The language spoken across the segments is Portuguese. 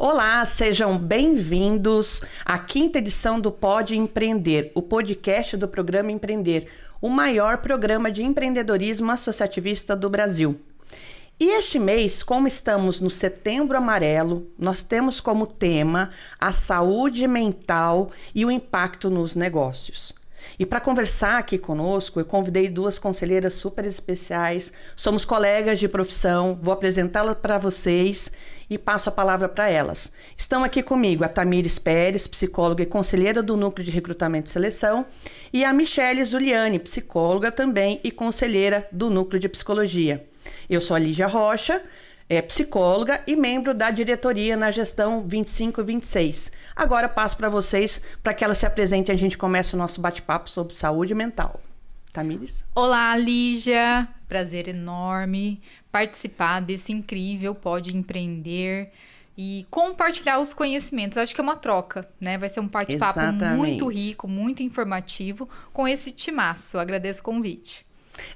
Olá, sejam bem-vindos à quinta edição do Pode Empreender, o podcast do programa Empreender, o maior programa de empreendedorismo associativista do Brasil. E este mês, como estamos no Setembro Amarelo, nós temos como tema a saúde mental e o impacto nos negócios. E para conversar aqui conosco, eu convidei duas conselheiras super especiais. Somos colegas de profissão, vou apresentá-las para vocês e passo a palavra para elas. Estão aqui comigo a Tamires Pérez, psicóloga e conselheira do Núcleo de Recrutamento e Seleção, e a Michele Zuliani, psicóloga também e conselheira do Núcleo de Psicologia. Eu sou a Lígia Rocha, psicóloga e membro da diretoria na gestão 25 e 26. Agora passo para vocês, para que elas se apresentem e a gente comece o nosso bate-papo sobre saúde mental. Tamires? Olá, Lígia. Prazer enorme participar desse incrível Pode Empreender e compartilhar os conhecimentos. Acho que é uma troca, né? Vai ser um bate-papo muito rico, muito informativo com esse timaço. Agradeço o convite.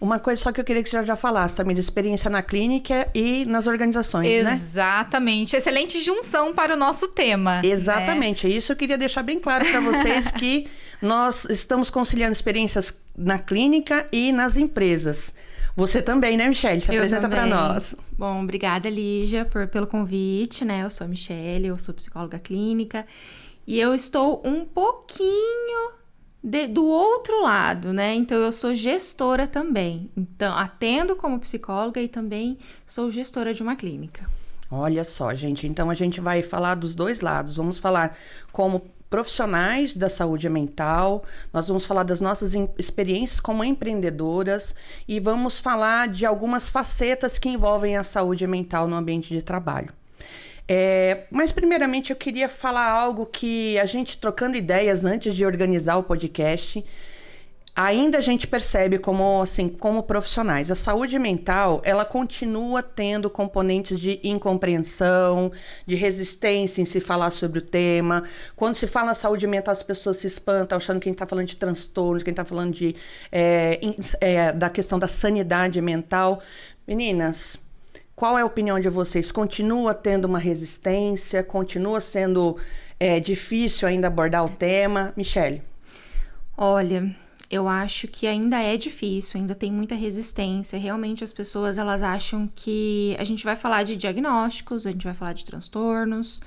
Uma coisa só que eu queria que você já falasse também, de experiência na clínica e nas organizações, né? Exatamente. Excelente junção para o nosso tema. Exatamente. Né? Isso eu queria deixar bem claro para vocês que nós estamos conciliando experiências na clínica e nas empresas. Você também, né, Michele? Se apresenta para nós. Bom, obrigada, Lígia, pelo convite, né? Eu sou a Michele, eu sou psicóloga clínica e eu estou um pouquinho do outro lado, né? Então, eu sou gestora também. Então, atendo como psicóloga e também sou gestora de uma clínica. Olha só, gente. Então, a gente vai falar dos dois lados. Vamos falar como profissionais da saúde mental, nós vamos falar das nossas experiências como empreendedoras e vamos falar de algumas facetas que envolvem a saúde mental no ambiente de trabalho. Mas primeiramente eu queria falar algo que a gente, trocando ideias antes de organizar o podcast, ainda a gente percebe como profissionais. A saúde mental, ela continua tendo componentes de incompreensão, de resistência em se falar sobre o tema. Quando se fala saúde mental, as pessoas se espantam, achando que a gente está falando de transtornos, que a gente está falando da questão da sanidade mental. Meninas, qual é a opinião de vocês? Continua tendo uma resistência? Continua sendo difícil ainda abordar o tema? Michele? Olha, eu acho que ainda é difícil, ainda tem muita resistência. Realmente as pessoas, elas acham que a gente vai falar de diagnósticos, a gente vai falar de transtornos,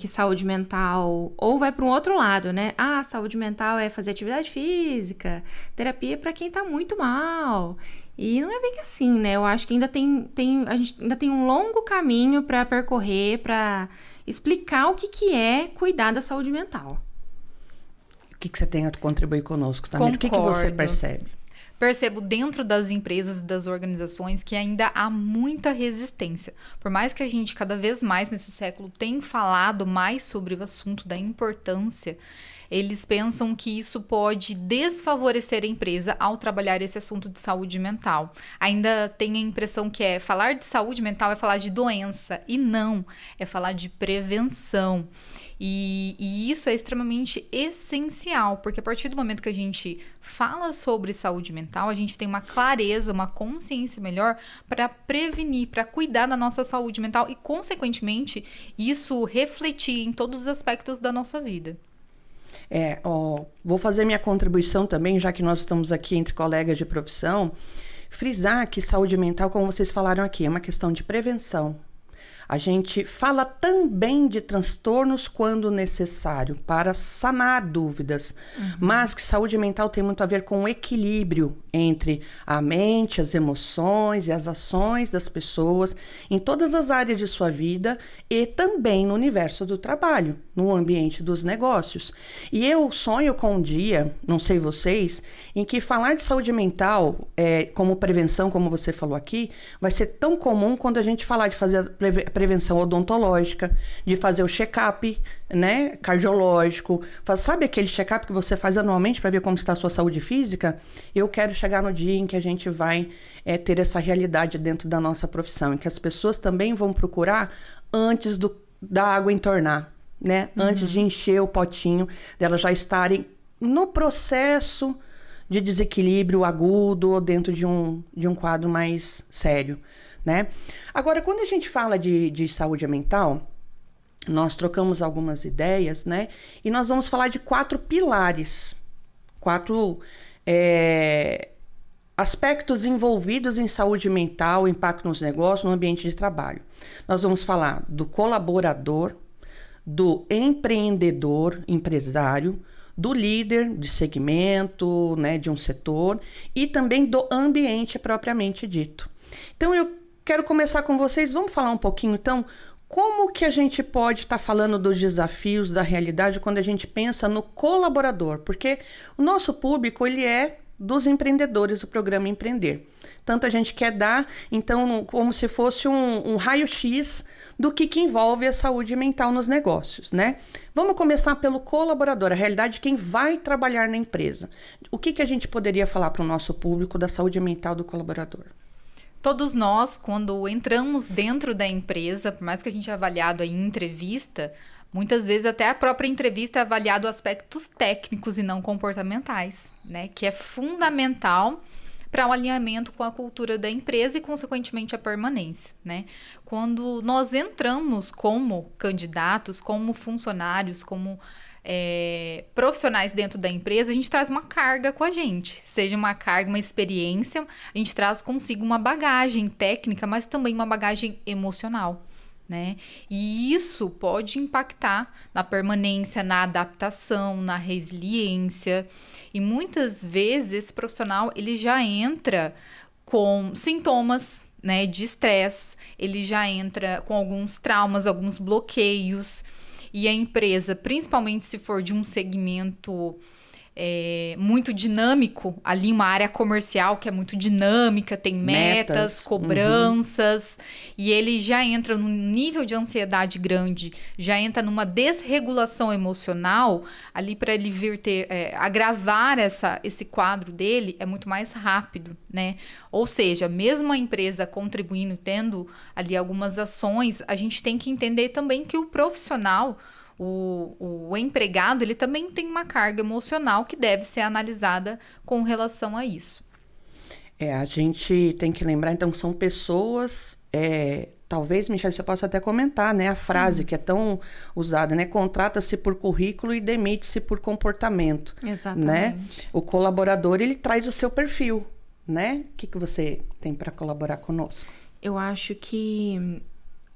que saúde mental, ou vai para um outro lado, né? Ah, saúde mental é fazer atividade física, terapia é para quem tá muito mal. E não é bem assim, né? Eu acho que ainda a gente ainda tem um longo caminho para percorrer, para explicar o que é cuidar da saúde mental. O que você tem a contribuir conosco, Tamir? O que você percebe? Percebo dentro das empresas e das organizações que ainda há muita resistência. Por mais que a gente cada vez mais nesse século tenha falado mais sobre o assunto da importância, eles pensam que isso pode desfavorecer a empresa ao trabalhar esse assunto de saúde mental. Ainda tem a impressão que falar de saúde mental é falar de doença, e não, é falar de prevenção. E isso é extremamente essencial, porque a partir do momento que a gente fala sobre saúde mental, a gente tem uma clareza, uma consciência melhor para prevenir, para cuidar da nossa saúde mental e, consequentemente, isso refletir em todos os aspectos da nossa vida. Vou fazer minha contribuição também, já que nós estamos aqui entre colegas de profissão, frisar que saúde mental, como vocês falaram aqui, é uma questão de prevenção. A gente fala também de transtornos quando necessário, para sanar dúvidas, mas que saúde mental tem muito a ver com o equilíbrio entre a mente, as emoções e as ações das pessoas em todas as áreas de sua vida e também no universo do trabalho, no ambiente dos negócios. E eu sonho com um dia, não sei vocês, em que falar de saúde mental como prevenção, como você falou aqui, vai ser tão comum quando a gente falar de fazer a prevenção odontológica, de fazer o check-up, né, cardiológico. Sabe aquele check-up que você faz anualmente para ver como está a sua saúde física? Eu quero chegar no dia em que a gente vai ter essa realidade dentro da nossa profissão, em que as pessoas também vão procurar antes da água entornar, né? Antes de encher o potinho, delas já estarem no processo de desequilíbrio agudo ou dentro de um quadro mais sério, né? Agora, quando a gente fala de saúde mental, nós trocamos algumas ideias, né? E nós vamos falar de 4 pilares, 4 aspectos envolvidos em saúde mental, impacto nos negócios, no ambiente de trabalho. Nós vamos falar do colaborador, do empreendedor, empresário, do líder de segmento, né, de um setor, e também do ambiente propriamente dito. Então, eu quero começar com vocês. Vamos falar um pouquinho, então, como que a gente pode estar falando dos desafios da realidade quando a gente pensa no colaborador? Porque o nosso público, ele é dos empreendedores do programa Empreender. Tanto a gente quer dar, então, como se fosse um raio-x do que envolve a saúde mental nos negócios, né? Vamos começar pelo colaborador, a realidade de quem vai trabalhar na empresa. O que a gente poderia falar para o nosso público da saúde mental do colaborador? Todos nós, quando entramos dentro da empresa, por mais que a gente é avaliado em entrevista, muitas vezes até a própria entrevista é avaliado aspectos técnicos e não comportamentais, né? Que é fundamental para o alinhamento com a cultura da empresa e, consequentemente, a permanência, né? Quando nós entramos como candidatos, como funcionários, como profissionais dentro da empresa, a gente traz uma carga com a gente, seja uma carga, uma experiência, a gente traz consigo uma bagagem técnica, mas também uma bagagem emocional, né? E isso pode impactar na permanência, na adaptação, na resiliência. E muitas vezes esse profissional ele já entra com sintomas, né, de estresse, ele já entra com alguns traumas, alguns bloqueios. E a empresa, principalmente se for de um segmento muito dinâmico, ali uma área comercial que é muito dinâmica, tem metas, cobranças, e ele já entra num nível de ansiedade grande, já entra numa desregulação emocional, ali para ele vir agravar esse quadro dele é muito mais rápido, né? Ou seja, mesmo a empresa contribuindo, tendo ali algumas ações, a gente tem que entender também que o profissional, o empregado, ele também tem uma carga emocional que deve ser analisada com relação a isso. A gente tem que lembrar, então, são pessoas, talvez, Michele, você possa até comentar, né, a frase que é tão usada, né, contrata-se por currículo e demite-se por comportamento. Exatamente. Né? O colaborador, ele traz o seu perfil, né? O que você tem para colaborar conosco? Eu acho que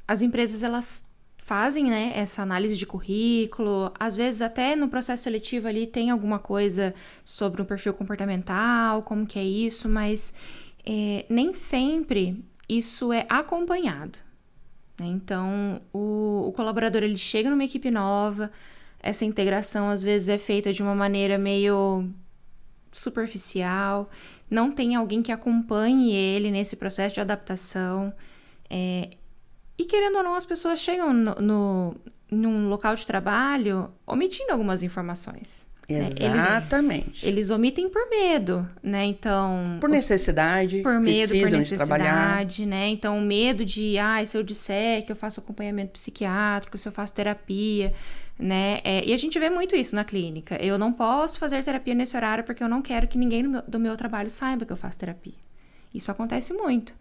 as empresas, elas fazem, né, essa análise de currículo, às vezes até no processo seletivo ali tem alguma coisa sobre um perfil comportamental, como que é isso, mas nem sempre isso é acompanhado, né? Então, o colaborador, ele chega numa equipe nova, essa integração às vezes é feita de uma maneira meio superficial, não tem alguém que acompanhe ele nesse processo de adaptação, e querendo ou não, as pessoas chegam num local de trabalho omitindo algumas informações. Exatamente. Né? Eles omitem por medo, né? Então... Por necessidade. Por medo, precisam por necessidade, de trabalhar. né? Então, medo de, se eu disser que eu faço acompanhamento psiquiátrico, se eu faço terapia, né? E a gente vê muito isso na clínica. Eu não posso fazer terapia nesse horário porque eu não quero que ninguém do meu trabalho saiba que eu faço terapia. Isso acontece muito,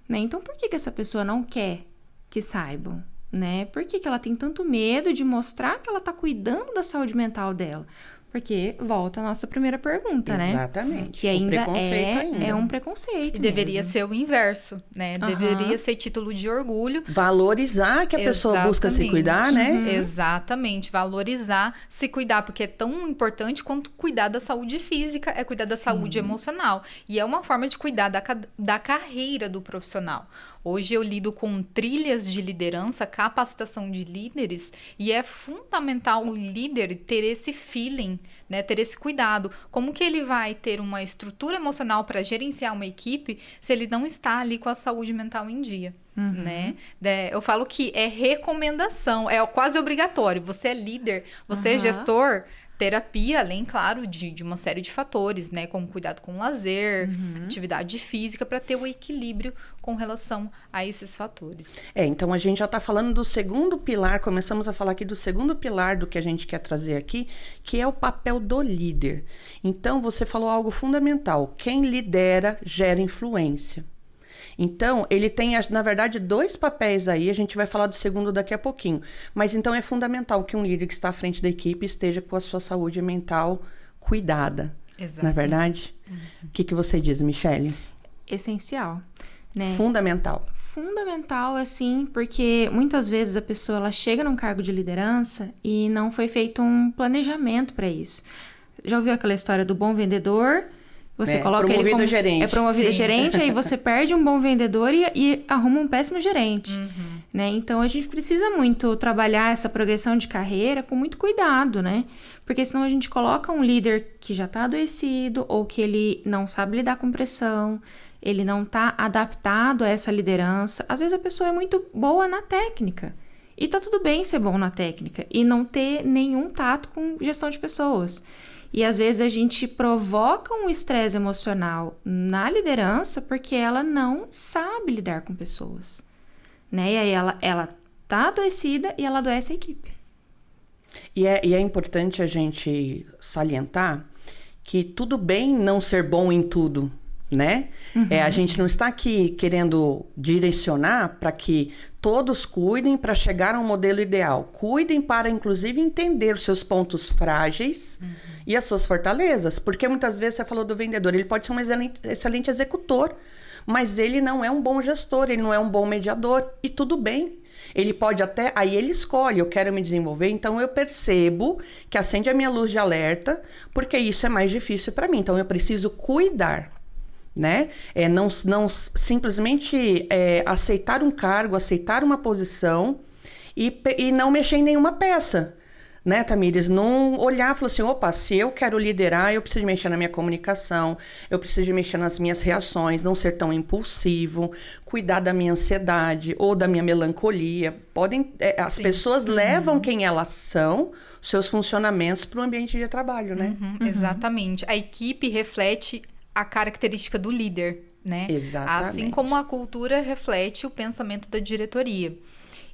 né? Então, por que essa pessoa não quer que saibam, né? Por que ela tem tanto medo de mostrar que ela tá cuidando da saúde mental dela? Porque volta a nossa primeira pergunta, né? Exatamente. Que ainda é um preconceito. E deveria mesmo ser o inverso, né? Deveria ser título de orgulho. Valorizar que a pessoa busca se cuidar, né? Exatamente. Valorizar, se cuidar, porque é tão importante quanto cuidar da saúde física, é cuidar da saúde emocional. E é uma forma de cuidar da carreira do profissional. Hoje eu lido com trilhas de liderança, capacitação de líderes, e é fundamental o líder ter esse feeling, né, ter esse cuidado. Como que ele vai ter uma estrutura emocional para gerenciar uma equipe se ele não está ali com a saúde mental em dia? Né? Eu falo que é recomendação, é quase obrigatório. Você é líder, você é gestor, terapia, além, claro, de uma série de fatores, né? Como cuidado com o lazer, atividade física, para ter o equilíbrio com relação a esses fatores. Então a gente já está falando do segundo pilar, começamos a falar aqui do segundo pilar do que a gente quer trazer aqui, que é o papel do líder. Então você falou algo fundamental, quem lidera gera influência. Então, ele tem, na verdade, 2 papéis aí, a gente vai falar do segundo daqui a pouquinho. Mas então é fundamental que um líder que está à frente da equipe esteja com a sua saúde mental cuidada. Exato. Não é verdade? O que você diz, Michele? Essencial, né? Fundamental. Fundamental, assim, porque muitas vezes a pessoa ela chega num cargo de liderança e não foi feito um planejamento para isso. Já ouviu aquela história do bom vendedor? Você coloca promovido ele como gerente. É promovido gerente, aí você perde um bom vendedor e arruma um péssimo gerente. Né? Então, a gente precisa muito trabalhar essa progressão de carreira com muito cuidado, né? Porque senão a gente coloca um líder que já está adoecido ou que ele não sabe lidar com pressão, ele não está adaptado a essa liderança. Às vezes a pessoa é muito boa na técnica. E tá tudo bem ser bom na técnica e não ter nenhum tato com gestão de pessoas. E às vezes a gente provoca um estresse emocional na liderança porque ela não sabe lidar com pessoas. Né? E aí ela tá adoecida e ela adoece a equipe. E é importante a gente salientar que tudo bem não ser bom em tudo, né? A gente não está aqui querendo direcionar para que todos cuidem para chegar a um modelo ideal. Cuidem para, inclusive, entender os seus pontos frágeis e as suas fortalezas. Porque muitas vezes você falou do vendedor, ele pode ser um excelente executor, mas ele não é um bom gestor, ele não é um bom mediador. E tudo bem. Ele pode até... Aí ele escolhe, eu quero me desenvolver, então eu percebo que acende a minha luz de alerta, porque isso é mais difícil para mim. Então eu preciso cuidar, né? Não simplesmente aceitar um cargo, aceitar uma posição e não mexer em nenhuma peça. Né, Tamires? Não olhar e falar assim, opa, se eu quero liderar, eu preciso mexer na minha comunicação, eu preciso mexer nas minhas reações, não ser tão impulsivo, cuidar da minha ansiedade ou da minha melancolia. As pessoas levam quem elas são, seus funcionamentos para o ambiente de trabalho, né? Exatamente. A equipe reflete a característica do líder, né? Exatamente. Assim como a cultura reflete o pensamento da diretoria.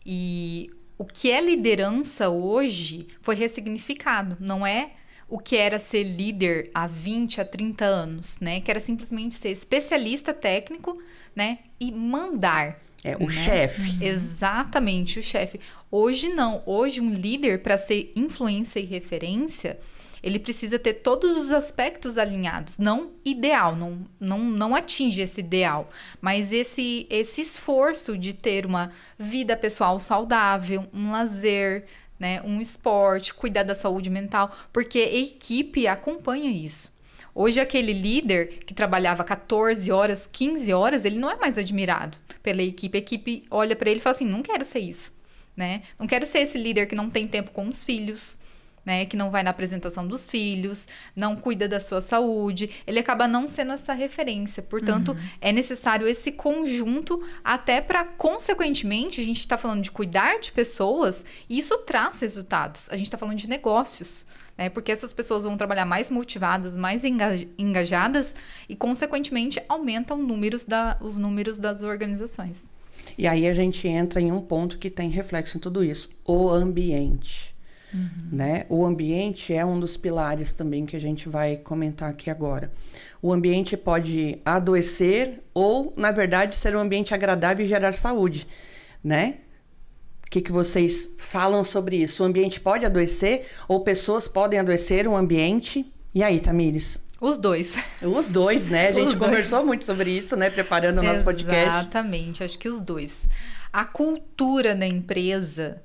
E o que é liderança hoje foi ressignificado. Não é o que era ser líder há 20, há 30 anos, né? Que era simplesmente ser especialista técnico, né? E mandar. O chefe. Exatamente, o chefe. Hoje não. Hoje um líder, para ser influência e referência, ele precisa ter todos os aspectos alinhados. Não ideal, não atinge esse ideal. Mas esse esforço de ter uma vida pessoal saudável, um lazer, né, um esporte, cuidar da saúde mental. Porque a equipe acompanha isso. Hoje, aquele líder que trabalhava 14 horas, 15 horas, ele não é mais admirado pela equipe. A equipe olha para ele e fala assim, não quero ser isso. Né? Não quero ser esse líder que não tem tempo com os filhos, né, que não vai na apresentação dos filhos, não cuida da sua saúde, ele acaba não sendo essa referência. Portanto, é necessário esse conjunto até para, consequentemente, a gente está falando de cuidar de pessoas e isso traz resultados. A gente está falando de negócios, né, porque essas pessoas vão trabalhar mais motivadas, mais engajadas e, consequentemente, aumentam os números das organizações. E aí a gente entra em um ponto que tem reflexo em tudo isso, o ambiente. Né? O ambiente é um dos pilares também que a gente vai comentar aqui agora. O ambiente pode adoecer ou, na verdade, ser um ambiente agradável e gerar saúde, né? O que vocês falam sobre isso? O ambiente pode adoecer ou pessoas podem adoecer um ambiente? E aí, Tamires? Os dois. Os dois, né? A gente conversou muito sobre isso, né? Preparando o nosso podcast. Exatamente, acho que os dois. A cultura da empresa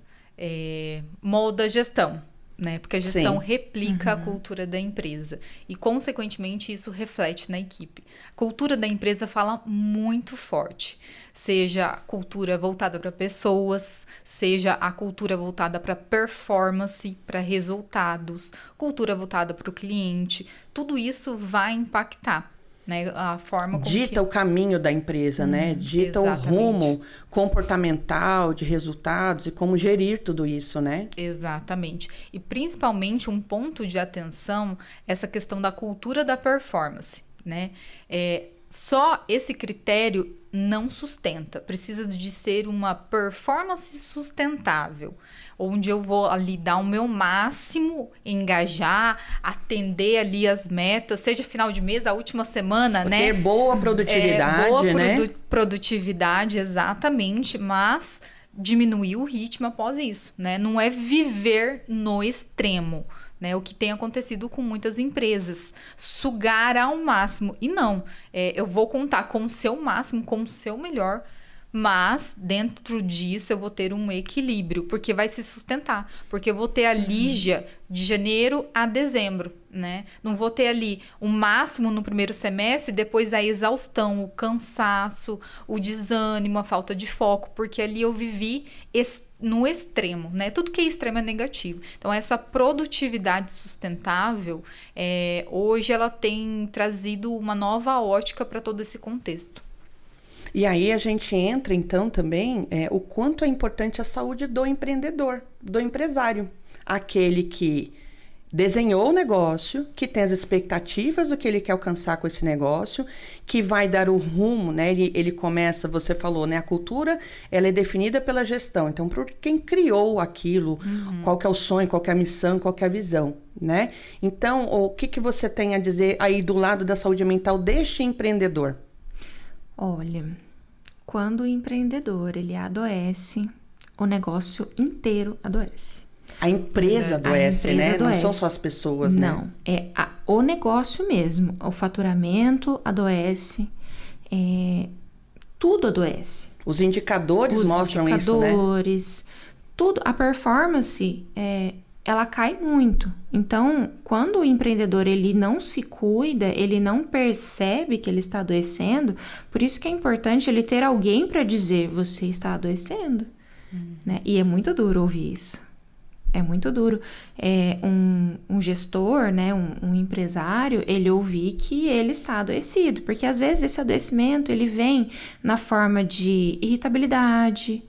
molda a gestão, né? Porque a gestão replica a cultura da empresa. E, consequentemente, isso reflete na equipe. A cultura da empresa fala muito forte. Seja a cultura voltada para pessoas, seja a cultura voltada para performance, para resultados, cultura voltada para o cliente. Tudo isso vai impactar, né? A forma como dita o caminho da empresa, né? Dita exatamente. O rumo comportamental de resultados e como gerir tudo isso, né? Exatamente. E principalmente um ponto de atenção, essa questão da cultura da performance, né? Só esse critério não sustenta. Precisa de ser uma performance sustentável, onde eu vou ali dar o meu máximo, engajar, atender ali as metas, seja final de mês, a última semana, né? Ter boa produtividade, né? Produtividade, exatamente, mas diminuir o ritmo após isso, né? Não é viver no extremo, né? O que tem acontecido com muitas empresas, sugar ao máximo. E não, eu vou contar com o seu máximo, com o seu melhor, mas dentro disso eu vou ter um equilíbrio, porque vai se sustentar, porque eu vou ter a Lígia de janeiro a dezembro, né? Não vou ter ali o máximo no primeiro semestre, depois a exaustão, o cansaço, o desânimo, a falta de foco, porque ali eu vivi no extremo, né? Tudo que é extremo é negativo. Então, essa produtividade sustentável, hoje ela tem trazido uma nova ótica para todo esse contexto. E aí a gente entra, então, também, o quanto é importante a saúde do empreendedor, do empresário. Aquele que desenhou o negócio, que tem as expectativas do que ele quer alcançar com esse negócio, que vai dar o rumo, né? Ele começa, você falou, né? A cultura, ela é definida pela gestão. Então, por quem criou aquilo, qual que é o sonho, qual que é a missão, qual que é a visão, né? Então, o que você tem a dizer aí do lado da saúde mental deste empreendedor? Olha, quando o empreendedor ele adoece, o negócio inteiro adoece. A empresa adoece, né? Adoece. Não são só as pessoas, né? Não, o negócio mesmo. O faturamento adoece, tudo adoece. Os indicadores mostram isso, né? Tudo. A performance, ela cai muito. Então, quando o empreendedor ele não se cuida, ele não percebe que ele está adoecendo, por isso que é importante ele ter alguém para dizer, você está adoecendo. Né? E é muito duro ouvir isso. É muito duro. Um gestor, né, um empresário, ele ouvir que ele está adoecido. Porque às vezes esse adoecimento ele vem na forma de irritabilidade,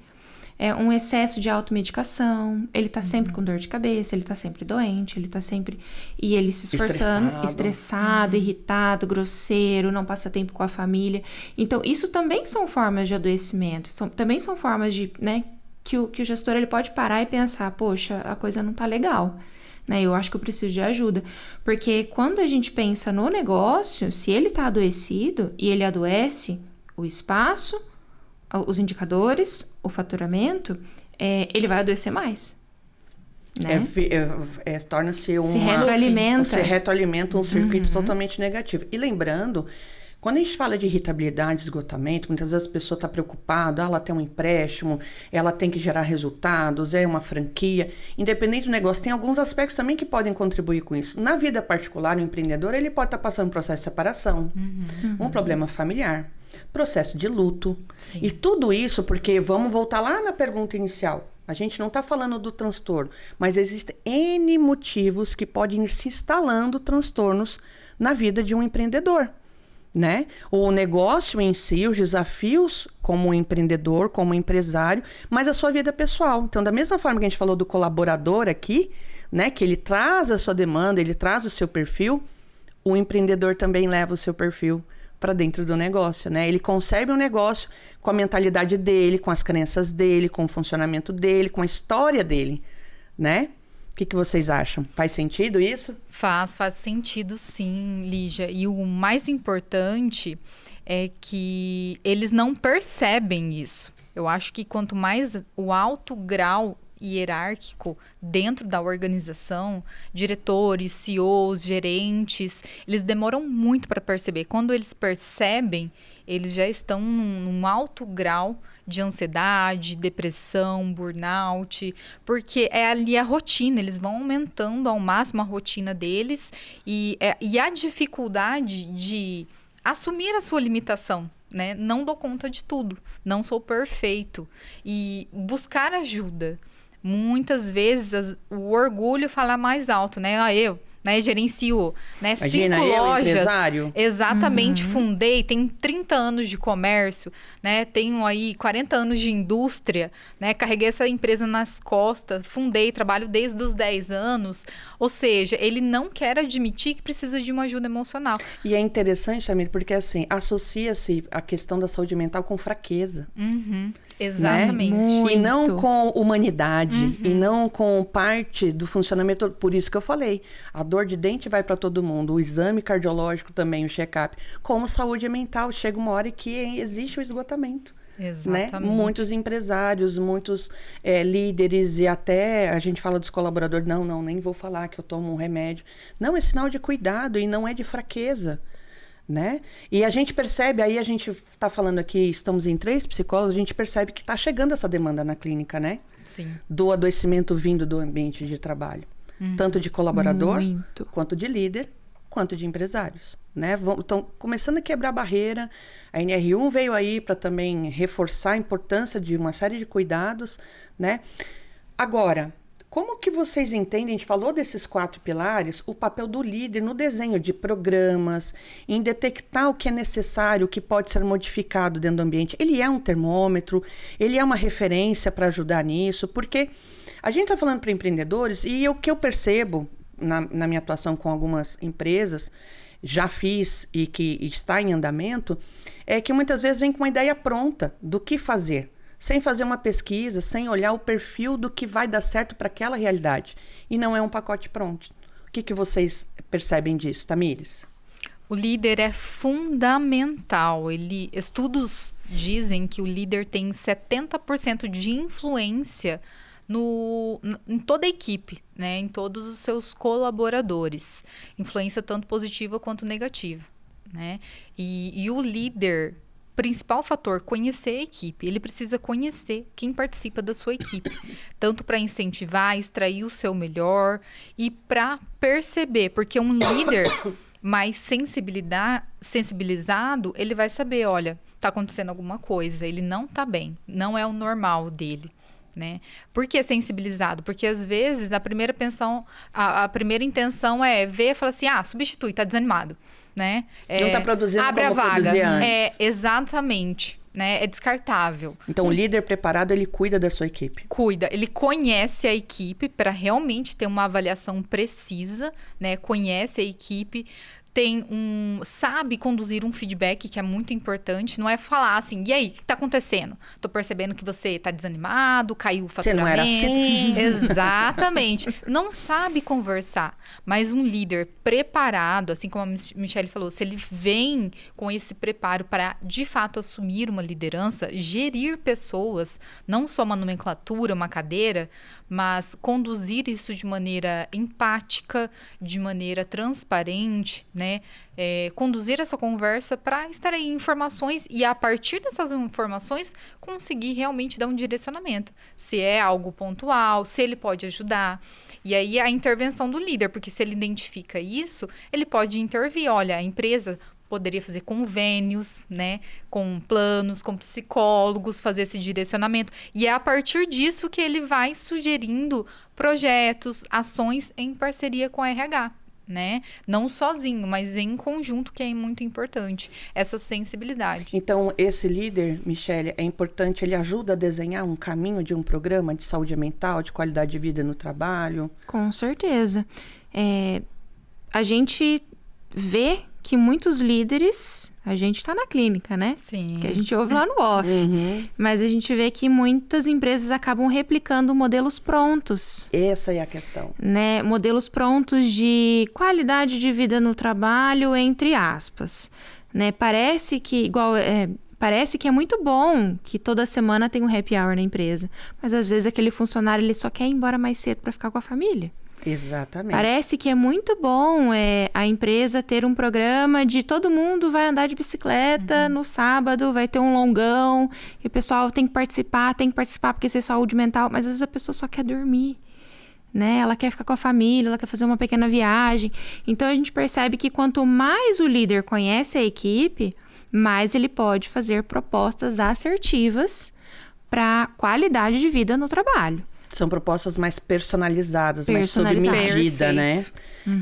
um excesso de automedicação, ele tá sempre com dor de cabeça, ele tá sempre doente, ele tá sempre... E ele se esforçando, estressado, irritado, grosseiro, não passa tempo com a família. Então, isso também são formas de adoecimento, também são formas de, né, que o gestor ele pode parar e pensar, poxa, a coisa não tá legal, né? Eu acho que eu preciso de ajuda. Porque quando a gente pensa no negócio, se ele tá adoecido e ele adoece, o espaço, os indicadores, o faturamento, ele vai adoecer mais. Né? Torna-se se retroalimenta. Se retroalimenta um circuito totalmente negativo. E lembrando, quando a gente fala de irritabilidade, esgotamento, muitas vezes a pessoa está preocupada, ela tem um empréstimo, ela tem que gerar resultados, é uma franquia. Independente do negócio, tem alguns aspectos também que podem contribuir com isso. Na vida particular, o empreendedor, ele pode estar passando um processo de separação, um problema familiar, processo de luto. Sim. E tudo isso porque, vamos voltar lá na pergunta inicial, a gente não está falando do transtorno, mas existem N motivos que podem ir se instalando transtornos na vida de um empreendedor, né? O negócio em si, os desafios como empreendedor, como empresário, mas a sua vida pessoal. Então, da mesma forma que a gente falou do colaborador aqui, né, que ele traz a sua demanda, ele traz o seu perfil, o empreendedor também leva o seu perfil para dentro do negócio, né? Ele concebe um negócio com a mentalidade dele, com as crenças dele, com o funcionamento dele, com a história dele, né? O que vocês acham? Faz sentido isso? Faz sentido sim, Lígia. E o mais importante é que eles não percebem isso. Eu acho que quanto mais o alto grau hierárquico dentro da organização, diretores, CEOs, gerentes, eles demoram muito para perceber. Quando eles percebem, eles já estão num alto grau de ansiedade, depressão, burnout, porque é ali a rotina, eles vão aumentando ao máximo a rotina deles e a dificuldade de assumir a sua limitação, né? Não dou conta de tudo, não sou perfeito e buscar ajuda. Muitas vezes o orgulho fala mais alto, né? né? Gerencio, né? Imagina, 5 lojas. empresário. Exatamente, fundei, tenho 30 anos de comércio, né? Tenho aí 40 anos de indústria, né? Carreguei essa empresa nas costas, fundei, trabalho desde os 10 anos. Ou seja, ele não quer admitir que precisa de uma ajuda emocional. E é interessante, Tamir, porque assim, associa-se a questão da saúde mental com fraqueza. Exatamente. Muito. E não com humanidade, e não com parte do funcionamento. Por isso que eu falei, a dor de dente vai para todo mundo, o exame cardiológico também, o check-up. Como saúde mental, chega uma hora que existe o esgotamento. Né? Exatamente. Muitos empresários, muitos líderes e até a gente fala dos colaboradores, não, nem vou falar que eu tomo um remédio. Não, é sinal de cuidado e não é de fraqueza. Né? E a gente percebe, aí a gente está falando aqui, estamos em 3 psicólogos, a gente percebe que está chegando essa demanda na clínica, né? Sim. Do adoecimento vindo do ambiente de trabalho. Tanto de colaborador, Muito. quanto de líder, quanto de empresários. Né? Estão começando a quebrar barreira. A NR1 veio aí para também reforçar a importância de uma série de cuidados. Né? Agora, como que vocês entendem, a gente falou desses 4 pilares, o papel do líder no desenho de programas, em detectar o que é necessário, o que pode ser modificado dentro do ambiente. Ele é um termômetro, ele é uma referência para ajudar nisso, porque a gente está falando para empreendedores e o que eu percebo na minha atuação com algumas empresas, já fiz e que está em andamento, é que muitas vezes vem com uma ideia pronta do que fazer, sem fazer uma pesquisa, sem olhar o perfil do que vai dar certo para aquela realidade. E não é um pacote pronto. O que vocês percebem disso, Tamires? O líder é fundamental. Estudos dizem que o líder tem 70% de influência em toda a equipe, né? Em todos os seus colaboradores. Influência tanto positiva quanto negativa. Né? E o líder, principal fator, conhecer a equipe. Ele precisa conhecer quem participa da sua equipe. Tanto para incentivar, extrair o seu melhor e para perceber. Porque um líder mais sensibilizado, ele vai saber, olha, está acontecendo alguma coisa, ele não está bem, não é o normal dele. Né? Por que sensibilizado? Porque às vezes a primeira intenção é ver e falar assim, substitui, tá desanimado. Né? Não tá produzindo abre como a vaga. produzia antes. Exatamente. Né? É descartável. Então, o líder preparado, ele cuida da sua equipe. Cuida. Ele conhece a equipe para realmente ter uma avaliação precisa, né? Conhece a equipe, sabe conduzir um feedback, que é muito importante. Não é falar assim, e aí, o que está acontecendo? Tô percebendo que você está desanimado, caiu o faturamento. Você não era assim. Exatamente. Não sabe conversar. Mas um líder preparado, assim como a Michelle falou, se ele vem com esse preparo para, de fato, assumir uma liderança, gerir pessoas, não só uma nomenclatura, uma cadeira, mas conduzir isso de maneira empática, de maneira transparente, né? Conduzir essa conversa para extrair informações e, a partir dessas informações, conseguir realmente dar um direcionamento. Se é algo pontual, se ele pode ajudar. E aí, a intervenção do líder, porque se ele identifica isso, ele pode intervir. Olha, a empresa poderia fazer convênios, né, com planos, com psicólogos, fazer esse direcionamento. E é a partir disso que ele vai sugerindo projetos, ações em parceria com a RH. Né? Não sozinho, mas em conjunto, que é muito importante, essa sensibilidade. Então, esse líder, Michelle, é importante, ele ajuda a desenhar um caminho de um programa de saúde mental, de qualidade de vida no trabalho? Com certeza. A gente vê que muitos líderes, a gente está na clínica, né? Sim. Que a gente ouve lá no off. Mas a gente vê que muitas empresas acabam replicando modelos prontos. Essa é a questão. Né? Modelos prontos de qualidade de vida no trabalho, entre aspas. Né? Parece que é muito bom que toda semana tem um happy hour na empresa. Mas às vezes aquele funcionário ele só quer ir embora mais cedo para ficar com a família. Exatamente. Parece que é muito bom a empresa ter um programa de todo mundo vai andar de bicicleta no sábado, vai ter um longão, e o pessoal tem que participar porque isso é saúde mental, mas às vezes a pessoa só quer dormir, né? Ela quer ficar com a família, ela quer fazer uma pequena viagem. Então a gente percebe que quanto mais o líder conhece a equipe, mais ele pode fazer propostas assertivas para qualidade de vida no trabalho. São propostas mais personalizadas, mais sob medida, né?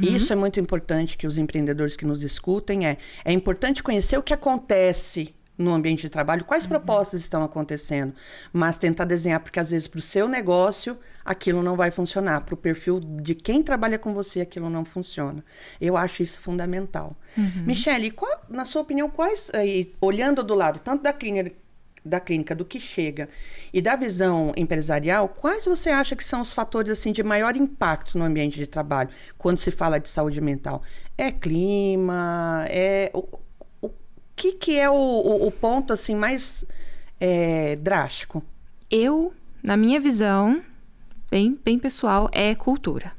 Isso é muito importante que os empreendedores que nos escutem. É importante conhecer o que acontece no ambiente de trabalho, quais propostas estão acontecendo, mas tentar desenhar, porque às vezes para o seu negócio aquilo não vai funcionar, para o perfil de quem trabalha com você aquilo não funciona. Eu acho isso fundamental. Michele, na sua opinião, quais, olhando do lado tanto da clínica, do que chega e da visão empresarial, quais você acha que são os fatores assim, de maior impacto no ambiente de trabalho quando se fala de saúde mental? É clima? O que é o ponto assim, mais drástico? Na minha visão, bem pessoal, é cultura.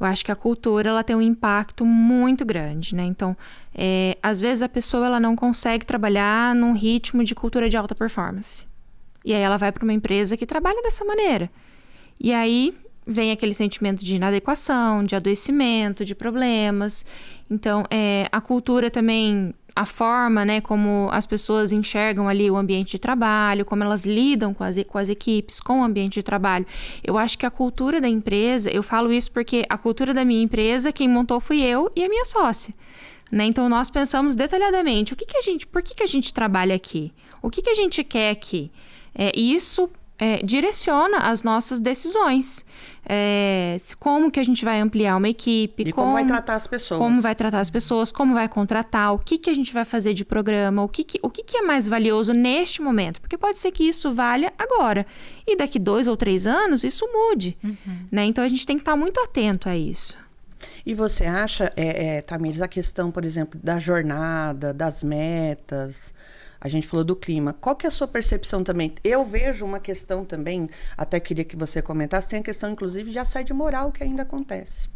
Eu acho que a cultura ela tem um impacto muito grande, né? Então, às vezes a pessoa ela não consegue trabalhar num ritmo de cultura de alta performance. E aí ela vai para uma empresa que trabalha dessa maneira. E aí vem aquele sentimento de inadequação, de adoecimento, de problemas. Então, a cultura também, a forma, né, como as pessoas enxergam ali o ambiente de trabalho, como elas lidam com as equipes, com o ambiente de trabalho. Eu acho que a cultura da empresa, eu falo isso porque a cultura da minha empresa, quem montou fui eu e a minha sócia. Né? Então, nós pensamos detalhadamente, por que a gente trabalha aqui? O que a gente quer aqui? E isso direciona as nossas decisões. Como que a gente vai ampliar uma equipe. E como vai tratar as pessoas. Como vai tratar as pessoas, como vai contratar, o que a gente vai fazer de programa, o que é mais valioso neste momento. Porque pode ser que isso valha agora. E daqui 2 ou 3 anos, isso mude. Né? Então, a gente tem que estar muito atento a isso. E você acha, Tamires, a questão, por exemplo, da jornada, das metas... A gente falou do clima. Qual que é a sua percepção também? Eu vejo uma questão também, até queria que você comentasse, tem a questão, inclusive, de assédio moral que ainda acontece.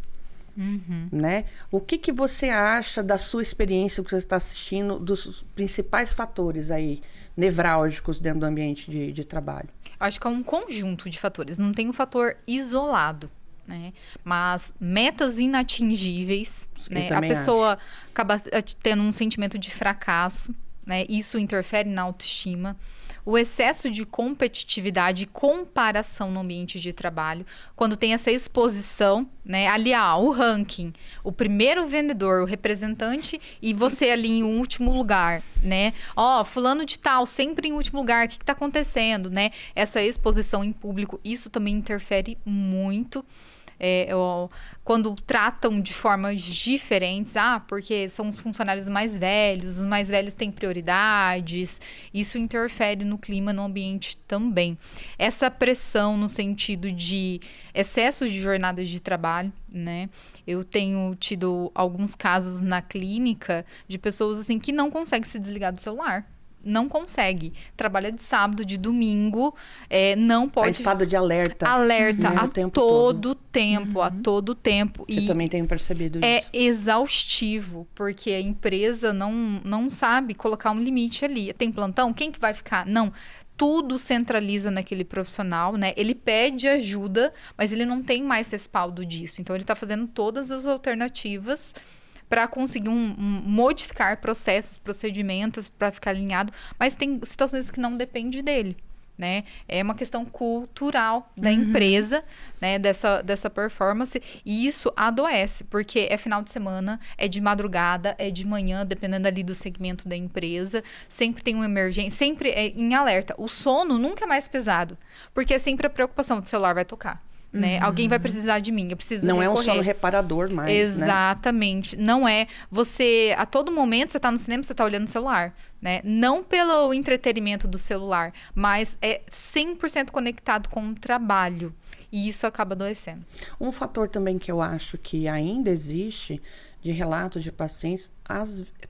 Né? O que você acha da sua experiência que você está assistindo, dos principais fatores aí, nevrálgicos dentro do ambiente de trabalho? Acho que é um conjunto de fatores, não tem um fator isolado. Né? Mas metas inatingíveis, né? A pessoa acaba tendo um sentimento de fracasso. Né? Isso interfere na autoestima. O excesso de competitividade e comparação no ambiente de trabalho. Quando tem essa exposição, né? Ali, o ranking. O primeiro vendedor, o representante e você ali em último lugar. Né? Fulano de tal, sempre em último lugar. O que está acontecendo? Né? Essa exposição em público, isso também interfere muito. Quando tratam de formas diferentes, porque são os funcionários mais velhos, os mais velhos têm prioridades, isso interfere no clima, no ambiente também. Essa pressão no sentido de excesso de jornadas de trabalho, né? Eu tenho tido alguns casos na clínica de pessoas assim que não conseguem se desligar do celular. Não consegue. Trabalha de sábado, de domingo, não pode... estado de alerta. Alerta a todo tempo, a todo tempo. Eu também tenho percebido isso. É exaustivo, porque a empresa não sabe colocar um limite ali. Tem plantão? Quem que vai ficar? Não. Tudo centraliza naquele profissional, né? Ele pede ajuda, mas ele não tem mais respaldo disso. Então, ele está fazendo todas as alternativas para conseguir modificar processos, procedimentos, para ficar alinhado. Mas tem situações que não dependem dele, né? É uma questão cultural da empresa, né? Dessa performance. E isso adoece, porque é final de semana, é de madrugada, é de manhã, dependendo ali do segmento da empresa. Sempre tem uma emergência, sempre é em alerta. O sono nunca é mais pesado, porque é sempre a preocupação do celular vai tocar. Né? Alguém vai precisar de mim, eu preciso Não recorrer. É um sono reparador mais, Exatamente. Né? Não é. Você, a todo momento, você está no cinema, você está olhando o celular. Né? Não pelo entretenimento do celular, mas é 100% conectado com o trabalho. E isso acaba adoecendo. Um fator também que eu acho que ainda existe de relatos de pacientes,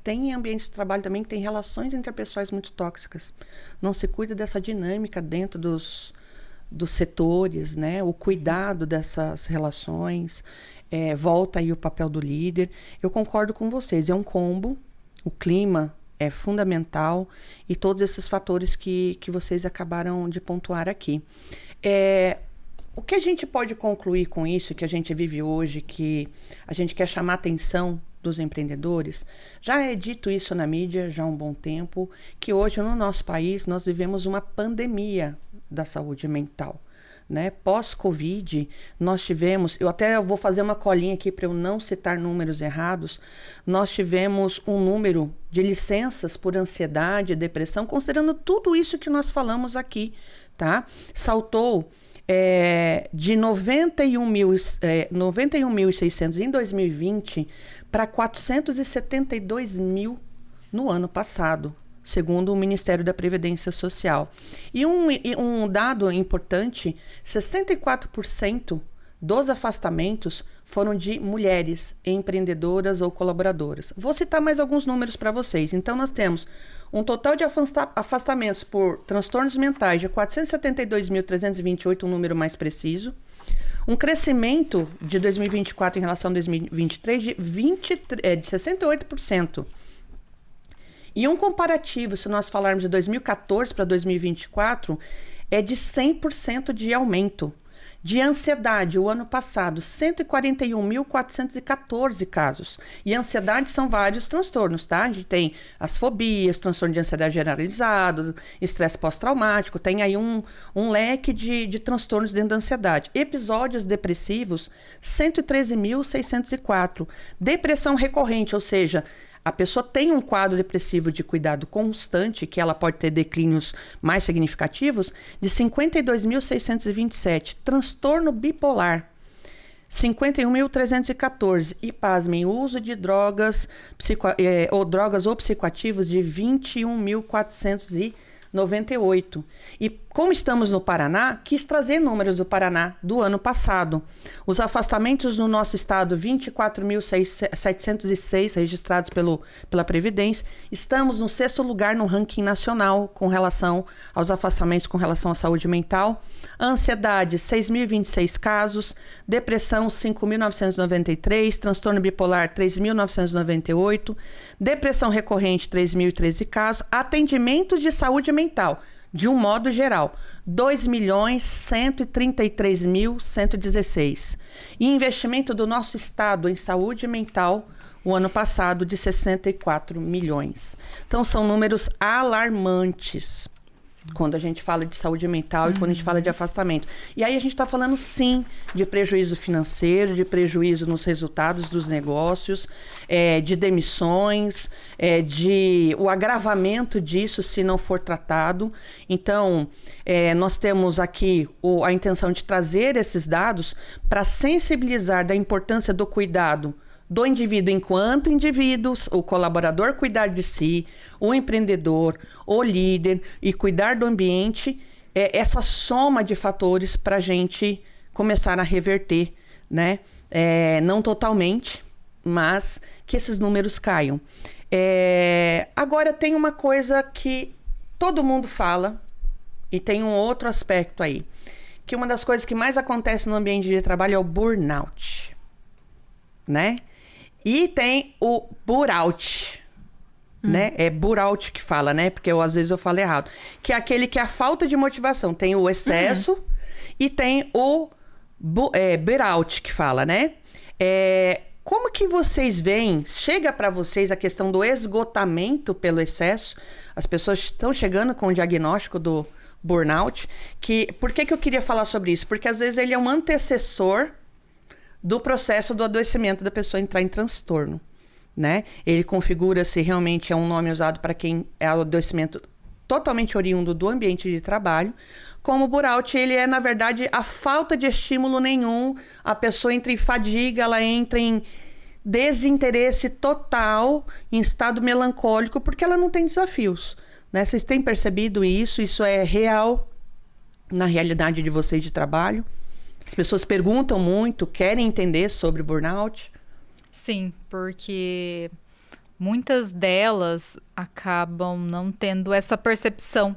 tem ambientes de trabalho também que tem relações interpessoais muito tóxicas. Não se cuida dessa dinâmica dentro dos setores, né? O cuidado dessas relações, volta aí o papel do líder. Eu concordo com vocês, é um combo, o clima é fundamental e todos esses fatores que vocês acabaram de pontuar aqui. O que a gente pode concluir com isso, que a gente vive hoje, que a gente quer chamar a atenção dos empreendedores, já é dito isso na mídia já há um bom tempo, que hoje no nosso país nós vivemos uma pandemia da saúde mental, né? Pós-Covid, nós tivemos, eu até vou fazer uma colinha aqui para eu não citar números errados, nós tivemos um número de licenças por ansiedade e depressão, considerando tudo isso que nós falamos aqui, tá? Saltou de 91.600 em 2020 para 472 mil no ano passado, segundo o Ministério da Previdência Social. E um dado importante, 64% dos afastamentos foram de mulheres empreendedoras ou colaboradoras. Vou citar mais alguns números para vocês. Então, nós temos um total de afastamentos por transtornos mentais de 472.328, um número mais preciso. Um crescimento de 2024 em relação a 2023 de 68%. E um comparativo, se nós falarmos de 2014 para 2024, é de 100% de aumento. De ansiedade, o ano passado, 141.414 casos. E ansiedade são vários transtornos, tá? A gente tem as fobias, transtorno de ansiedade generalizado, estresse pós-traumático, tem aí um leque de transtornos dentro da ansiedade. Episódios depressivos, 113.604. Depressão recorrente, ou seja, a pessoa tem um quadro depressivo de cuidado constante, que ela pode ter declínios mais significativos, de 52.627. Transtorno bipolar, 51.314. E, pasmem, o uso de drogas ou psicoativos de 21.498. E como estamos no Paraná, quis trazer números do Paraná do ano passado. Os afastamentos no nosso estado, 24.706 registrados pela Previdência. Estamos no 6º lugar no ranking nacional com relação aos afastamentos com relação à saúde mental. Ansiedade, 6.026 casos. Depressão, 5.993. Transtorno bipolar, 3.998. Depressão recorrente, 3.013 casos. Atendimentos de saúde mental, de um modo geral, 2.133.116. E investimento do nosso estado em saúde mental, o ano passado, de 64 milhões. Então, são números alarmantes quando a gente fala de saúde mental e quando a gente fala de afastamento. E aí a gente está falando, sim, de prejuízo financeiro, de prejuízo nos resultados dos negócios, de demissões, de o agravamento disso se não for tratado. Então, nós temos aqui a intenção de trazer esses dados para sensibilizar da importância do cuidado do indivíduo enquanto indivíduo, o colaborador cuidar de si, o empreendedor, o líder e cuidar do ambiente, essa soma de fatores para a gente começar a reverter, né? Não totalmente, mas que esses números caiam. Agora tem uma coisa que todo mundo fala e tem um outro aspecto aí, que uma das coisas que mais acontece no ambiente de trabalho é o burnout, né? E tem o burnout, né? É burnout que fala, né? Porque às vezes eu falo errado. Que é aquele que é a falta de motivação. Tem o excesso e tem o burnout que fala, né? Como que vocês veem, chega para vocês a questão do esgotamento pelo excesso? As pessoas estão chegando com o diagnóstico do burnout. Por que eu queria falar sobre isso? Porque às vezes ele é um antecessor do processo do adoecimento da pessoa entrar em transtorno, né? Ele configura se realmente é um nome usado para quem é adoecimento totalmente oriundo do ambiente de trabalho, como o burnout, ele é, na verdade, a falta de estímulo nenhum, a pessoa entra em fadiga, ela entra em desinteresse total, em estado melancólico, porque ela não tem desafios, né? Vocês têm percebido isso? Isso é real na realidade de vocês de trabalho? As pessoas perguntam muito, querem entender sobre burnout? Sim, porque muitas delas acabam não tendo essa percepção,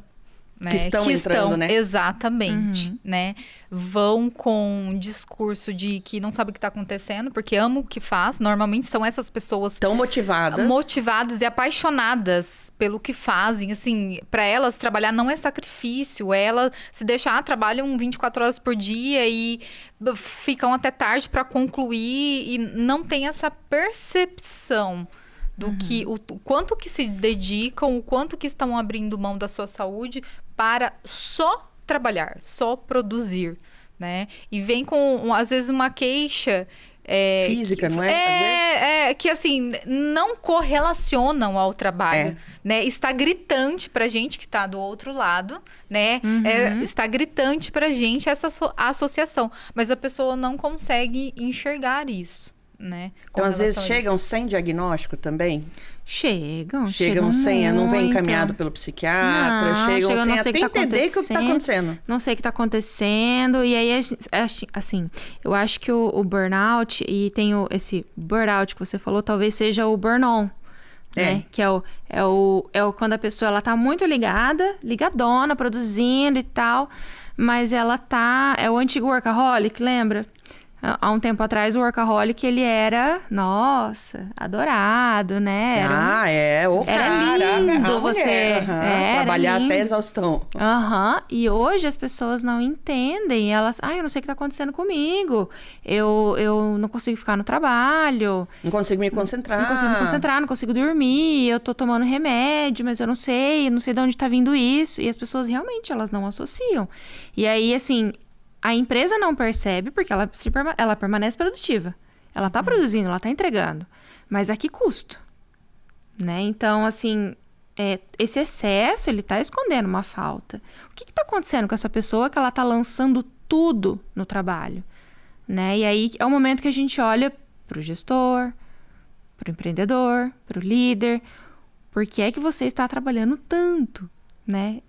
né? Que estão entrando, né? Exatamente, né? Vão com um discurso de que não sabe o que está acontecendo, porque ama o que faz. Normalmente são essas pessoas tão motivadas e apaixonadas pelo que fazem. Assim, para elas trabalhar não é sacrifício, ela se deixar, trabalham 24 horas por dia e ficam até tarde para concluir e não tem essa percepção do que o quanto que se dedicam, o quanto que estão abrindo mão da sua saúde para só trabalhar, só produzir, né? E vem com, às vezes, uma queixa... física, não é? Que assim, não correlacionam ao trabalho, né? Está gritante pra gente que tá do outro lado, né? Está gritante pra gente essa associação, mas a pessoa não consegue enxergar isso, né? Então, às vezes, chegam sem diagnóstico também? Chegam sem, não vem muito. encaminhado pelo psiquiatra, chegam sem até entender o que está acontecendo. Não sei o que está acontecendo, e aí, assim, eu acho que o burnout, e tem esse burnout que você falou, talvez seja o burn-on, né? Que é quando a pessoa, ela tá muito ligadona, produzindo e tal, mas ela é o antigo workaholic, lembra? Há um tempo atrás, o workaholic, ele era, nossa, adorado, né? Era lindo você... trabalhar até exaustão. E hoje as pessoas não entendem. Elas, eu não sei o que está acontecendo comigo. Eu não consigo ficar no trabalho. Não consigo me concentrar. Não consigo dormir. Eu tô tomando remédio, mas eu não sei de onde está vindo isso. E as pessoas realmente, elas não associam. E aí, assim... A empresa não percebe porque ela permanece produtiva. Ela está produzindo, ela está entregando. Mas a que custo? Né? Então, assim, esse excesso, ele está escondendo uma falta. O que está acontecendo com essa pessoa que ela está lançando tudo no trabalho? Né? E aí é o momento que a gente olha para o gestor, para o empreendedor, para o líder. Por que é que você está trabalhando tanto? Né?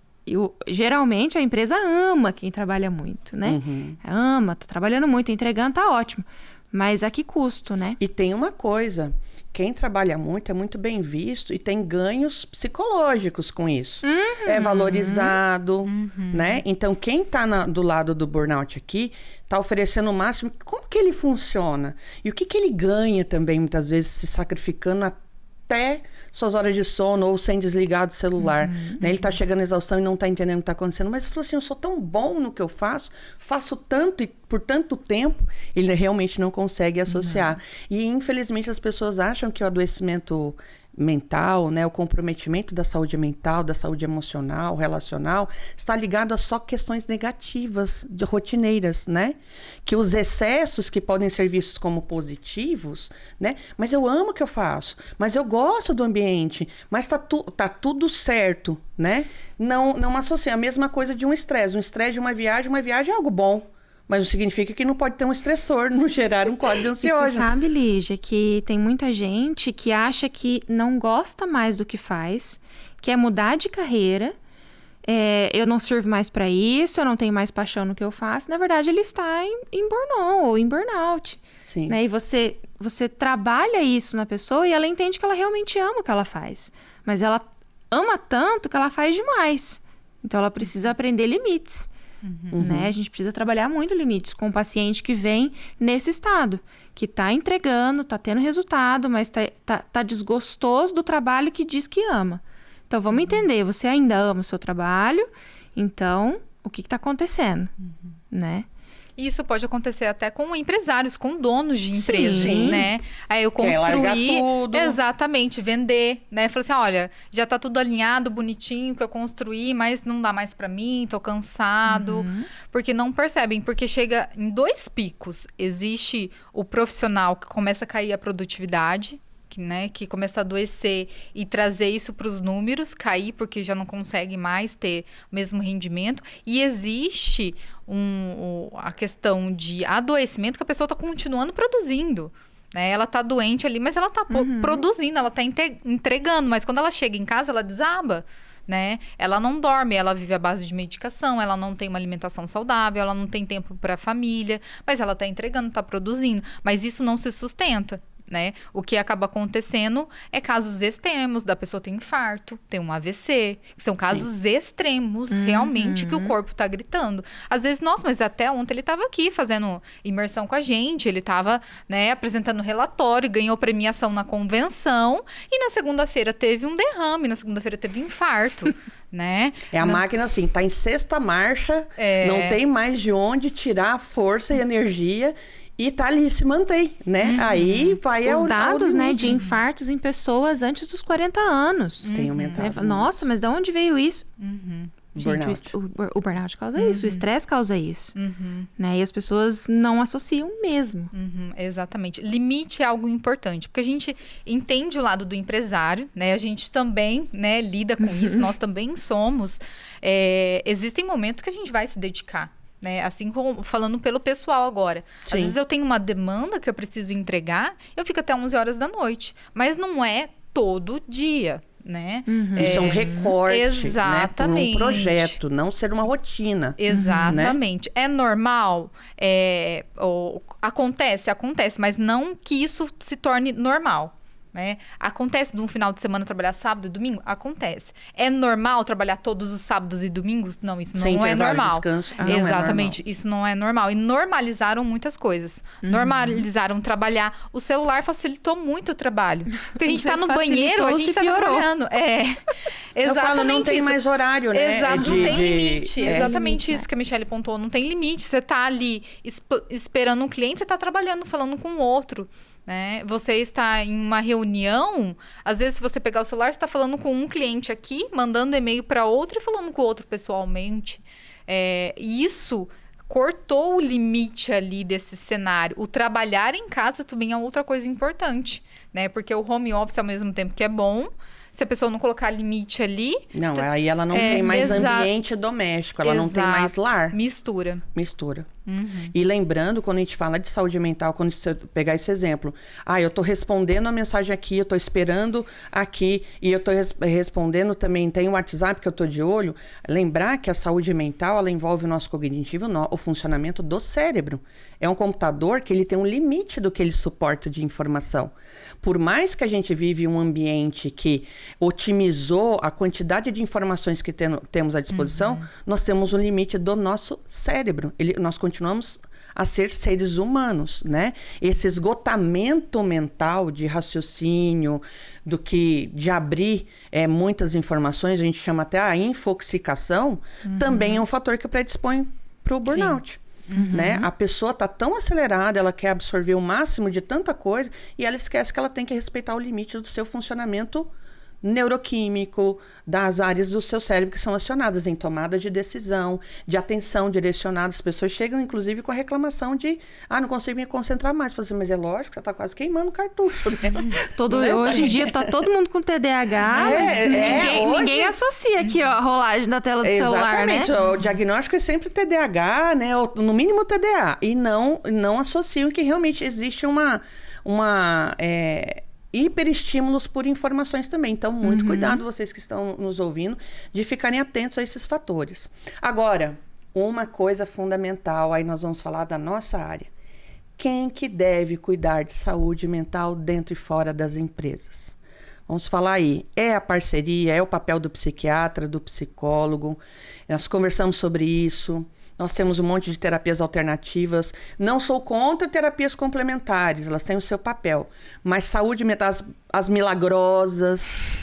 Geralmente a empresa ama quem trabalha muito, né? Ama, tá trabalhando muito, entregando, tá ótimo. Mas a que custo, né? E tem uma coisa, quem trabalha muito é muito bem visto e tem ganhos psicológicos com isso. É valorizado, né? Então, quem tá do lado do burnout aqui, tá oferecendo o máximo. Como que ele funciona? E o que ele ganha também, muitas vezes, se sacrificando até suas horas de sono ou sem desligar do celular. Né? Ele tá chegando à exaustão e não tá entendendo o que tá acontecendo. Mas ele falou assim, eu sou tão bom no que eu faço tanto e por tanto tempo, ele realmente não consegue associar. E, infelizmente, as pessoas acham que o adoecimento mental, né, o comprometimento da saúde mental, da saúde emocional, relacional, está ligado a só questões negativas, rotineiras, né? Que os excessos que podem ser vistos como positivos, né? Mas eu amo o que eu faço, mas eu gosto do ambiente, mas tá tudo certo, né? Não associa a mesma coisa de um estresse. Um estresse de uma viagem é algo bom. Mas não significa que não pode ter um estressor, não gerar um código ansioso. E você sabe, Lígia, que tem muita gente que acha que não gosta mais do que faz, quer mudar de carreira, eu não sirvo mais para isso, eu não tenho mais paixão no que eu faço. Na verdade, ele está em burnout ou em burnout. Sim. Né? E você trabalha isso na pessoa e ela entende que ela realmente ama o que ela faz. Mas ela ama tanto que ela faz demais. Então, ela precisa aprender limites. Né? A gente precisa trabalhar muito limites com o paciente que vem nesse estado, que está entregando, está tendo resultado, mas tá desgostoso do trabalho que diz que ama. Então, vamos entender, você ainda ama o seu trabalho, então, o que está acontecendo? Né? Isso pode acontecer até com empresários, com donos de empresas, né? Aí eu construí, tudo. Exatamente, vender, né? Falei assim, olha, já tá tudo alinhado, bonitinho, que eu construí, mas não dá mais pra mim, tô cansado. Porque não percebem, porque chega em 2 picos. Existe o profissional que começa a cair a produtividade, que começa a adoecer e trazer isso para os números, cair porque já não consegue mais ter o mesmo rendimento. E existe a questão de adoecimento que a pessoa está continuando produzindo. Né? Ela está doente ali, mas ela está produzindo, ela está entregando. Mas quando ela chega em casa, ela desaba. Né? Ela não dorme, ela vive à base de medicação, ela não tem uma alimentação saudável, ela não tem tempo para a família, mas ela está entregando, está produzindo. Mas isso não se sustenta. Né? O que acaba acontecendo é casos extremos, da pessoa ter infarto, ter um AVC, que são casos extremos, realmente, que o corpo tá gritando. Às vezes, nossa, mas até ontem ele tava aqui fazendo imersão com a gente, ele tava, né, apresentando relatório, ganhou premiação na convenção, e na segunda-feira teve um derrame, na segunda-feira teve infarto. Né? A máquina assim, tá em 6ª marcha, não tem mais de onde tirar a força e energia e tá ali, se mantém, né? Aí vai os dados, né, de infartos em pessoas antes dos 40 anos. Tem aumentado. Nossa, mas de onde veio isso? Burnout. O burnout causa isso, o estresse causa isso. Né? E as pessoas não associam mesmo. Exatamente. Limite é algo importante, porque a gente entende o lado do empresário, né? A gente também, né, lida com isso, nós também somos. Existem momentos que a gente vai se dedicar. Né? Assim como falando pelo pessoal agora. Sim. Às vezes eu tenho uma demanda que eu preciso entregar, eu fico até 11 horas da noite. Mas não é todo dia, né? Isso é um recorte, exatamente. Né? Por um projeto, não ser uma rotina. Exatamente. Né? É normal? Acontece, mas não que isso se torne normal. Né? Acontece de um final de semana trabalhar sábado e domingo? Acontece. É normal trabalhar todos os sábados e domingos? Não, isso sem não é normal. Descanso, exatamente, isso não é normal. E normalizaram muitas coisas. Normalizaram trabalhar. O celular facilitou muito o trabalho. Porque a gente tá no banheiro, a gente tá trabalhando. Exatamente. Eu falo, não tem mais horário, né? Exato, não tem limite. Exatamente isso que a Michelle pontuou. Não tem limite. Você tá ali esperando um cliente, você tá trabalhando, falando com o outro. Né? Você está em uma reunião, às vezes se você pegar o celular, você está falando com um cliente aqui, mandando e-mail para outro e falando com o outro pessoalmente. Isso cortou o limite ali desse cenário. O trabalhar em casa também é outra coisa importante, né? Porque o home office, ao mesmo tempo que é bom, se a pessoa não colocar limite ali... Não, aí ela não tem mais ambiente doméstico, ela não tem mais lar. Mistura. E lembrando, quando a gente fala de saúde mental, quando você pegar esse exemplo, eu tô respondendo a mensagem aqui, eu tô esperando aqui, e eu tô respondendo também, tem o WhatsApp que eu tô de olho, lembrar que a saúde mental, ela envolve o nosso cognitivo, o funcionamento do cérebro. É um computador que ele tem um limite do que ele suporta de informação. Por mais que a gente vive um ambiente que otimizou a quantidade de informações que temos à disposição, nós temos um limite do nosso cérebro. Nós continuamos a ser seres humanos, né? Esse esgotamento mental de raciocínio, de abrir muitas informações, a gente chama até a infoxicação, também é um fator que predispõe para o burnout. Né? A pessoa está tão acelerada, ela quer absorver o máximo de tanta coisa e ela esquece que ela tem que respeitar o limite do seu funcionamento neuroquímico, das áreas do seu cérebro que são acionadas em tomada de decisão, de atenção direcionada. As pessoas chegam, inclusive, com a reclamação de não consigo me concentrar mais. Falo assim, mas é lógico, você está quase queimando cartucho, né? Hoje em dia está todo mundo com TDAH, mas ninguém associa aqui a rolagem da tela do celular, né? Exatamente, o diagnóstico é sempre TDAH, né? Ou, no mínimo TDA, e não associam que realmente existe uma hiperestímulos por informações também. Então, muito cuidado, vocês que estão nos ouvindo, de ficarem atentos a esses fatores. Agora, uma coisa fundamental, aí nós vamos falar da nossa área. Quem que deve cuidar de saúde mental dentro e fora das empresas? Vamos falar aí. É a parceria, é o papel do psiquiatra, do psicólogo. Nós conversamos sobre isso. Nós temos um monte de terapias alternativas. Não sou contra terapias complementares, elas têm o seu papel. Mas saúde mental, as milagrosas,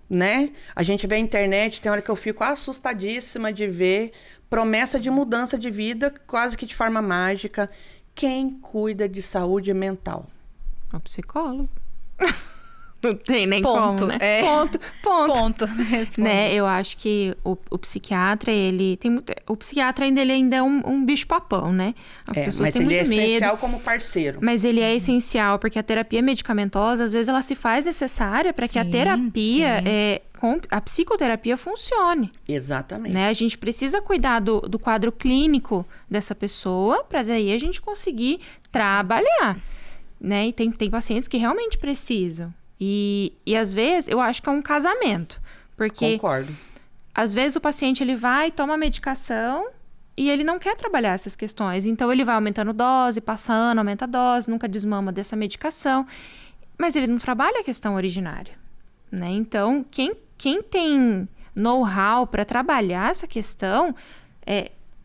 né? A gente vê a internet, tem hora que eu fico assustadíssima de ver promessa de mudança de vida, quase que de forma mágica. Quem cuida de saúde mental? O psicólogo. Não tem nem ponto, como, né? Ponto. Né? Eu acho que o psiquiatra, ele tem muito... O psiquiatra ainda é um bicho-papão, né? As pessoas mas têm ele muito é medo. essencial como parceiro. Mas ele é essencial, porque a terapia medicamentosa, às vezes, ela se faz necessária para que a terapia, a psicoterapia funcione. Exatamente. Né? A gente precisa cuidar do quadro clínico dessa pessoa, para daí a gente conseguir trabalhar. Né? E tem pacientes que realmente precisam. E às vezes, eu acho que é um casamento. Porque, concordo. Às vezes, o paciente ele vai, toma a medicação e ele não quer trabalhar essas questões. Então, ele vai aumentando dose, passando, aumenta a dose, nunca desmama dessa medicação. Mas ele não trabalha a questão originária. Né? Então, quem tem know-how para trabalhar essa questão,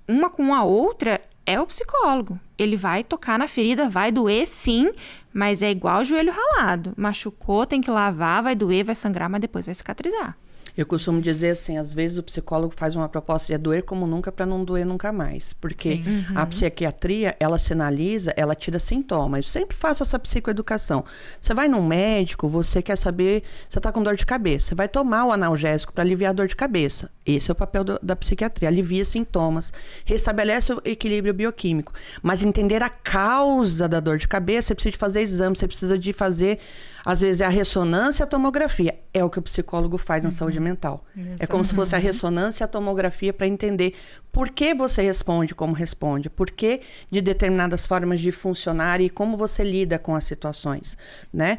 uma com a outra, é o psicólogo. Ele vai tocar na ferida, vai doer sim, mas é igual o joelho ralado. Machucou, tem que lavar, vai doer, vai sangrar, mas depois vai cicatrizar. Eu costumo dizer assim, às vezes o psicólogo faz uma proposta de doer como nunca para não doer nunca mais. Porque a psiquiatria, ela sinaliza, ela tira sintomas. Eu sempre faço essa psicoeducação. Você vai num médico, você quer saber, você está com dor de cabeça. Você vai tomar o analgésico para aliviar a dor de cabeça. Esse é o papel da psiquiatria, alivia sintomas, restabelece o equilíbrio bioquímico. Mas entender a causa da dor de cabeça, você precisa de fazer exame, você precisa de fazer, às vezes, a ressonância e a tomografia. É o que o psicólogo faz na saúde mental. É como se fosse a ressonância e a tomografia para entender por que você responde como responde, por que de determinadas formas de funcionar e como você lida com as situações, né?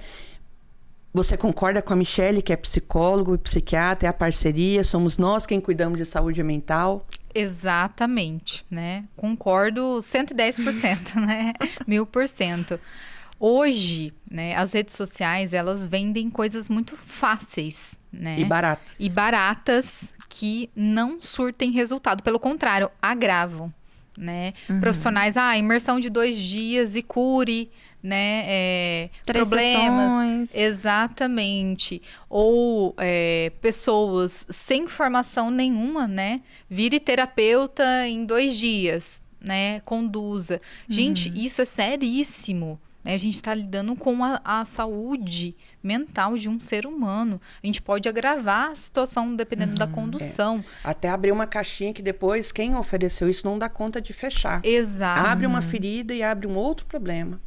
Você concorda com a Michele, que é psicólogo e psiquiatra, é a parceria, somos nós quem cuidamos de saúde mental? Exatamente, né? Concordo 110%, né? 1000%. Hoje, né, as redes sociais, elas vendem coisas muito fáceis, né? E baratas. E baratas que não surtem resultado. Pelo contrário, agravam, né? Profissionais, imersão de 2 dias e cure, né? 3 problemas. sessões. Exatamente. Ou pessoas sem formação nenhuma, né? Vire terapeuta em 2 dias, né? Conduza. Gente, isso é seríssimo. A gente está lidando com a saúde mental de um ser humano. A gente pode agravar a situação dependendo da condução. Até abrir uma caixinha que depois quem ofereceu isso não dá conta de fechar. Exato. Abre uma ferida e abre um outro problema.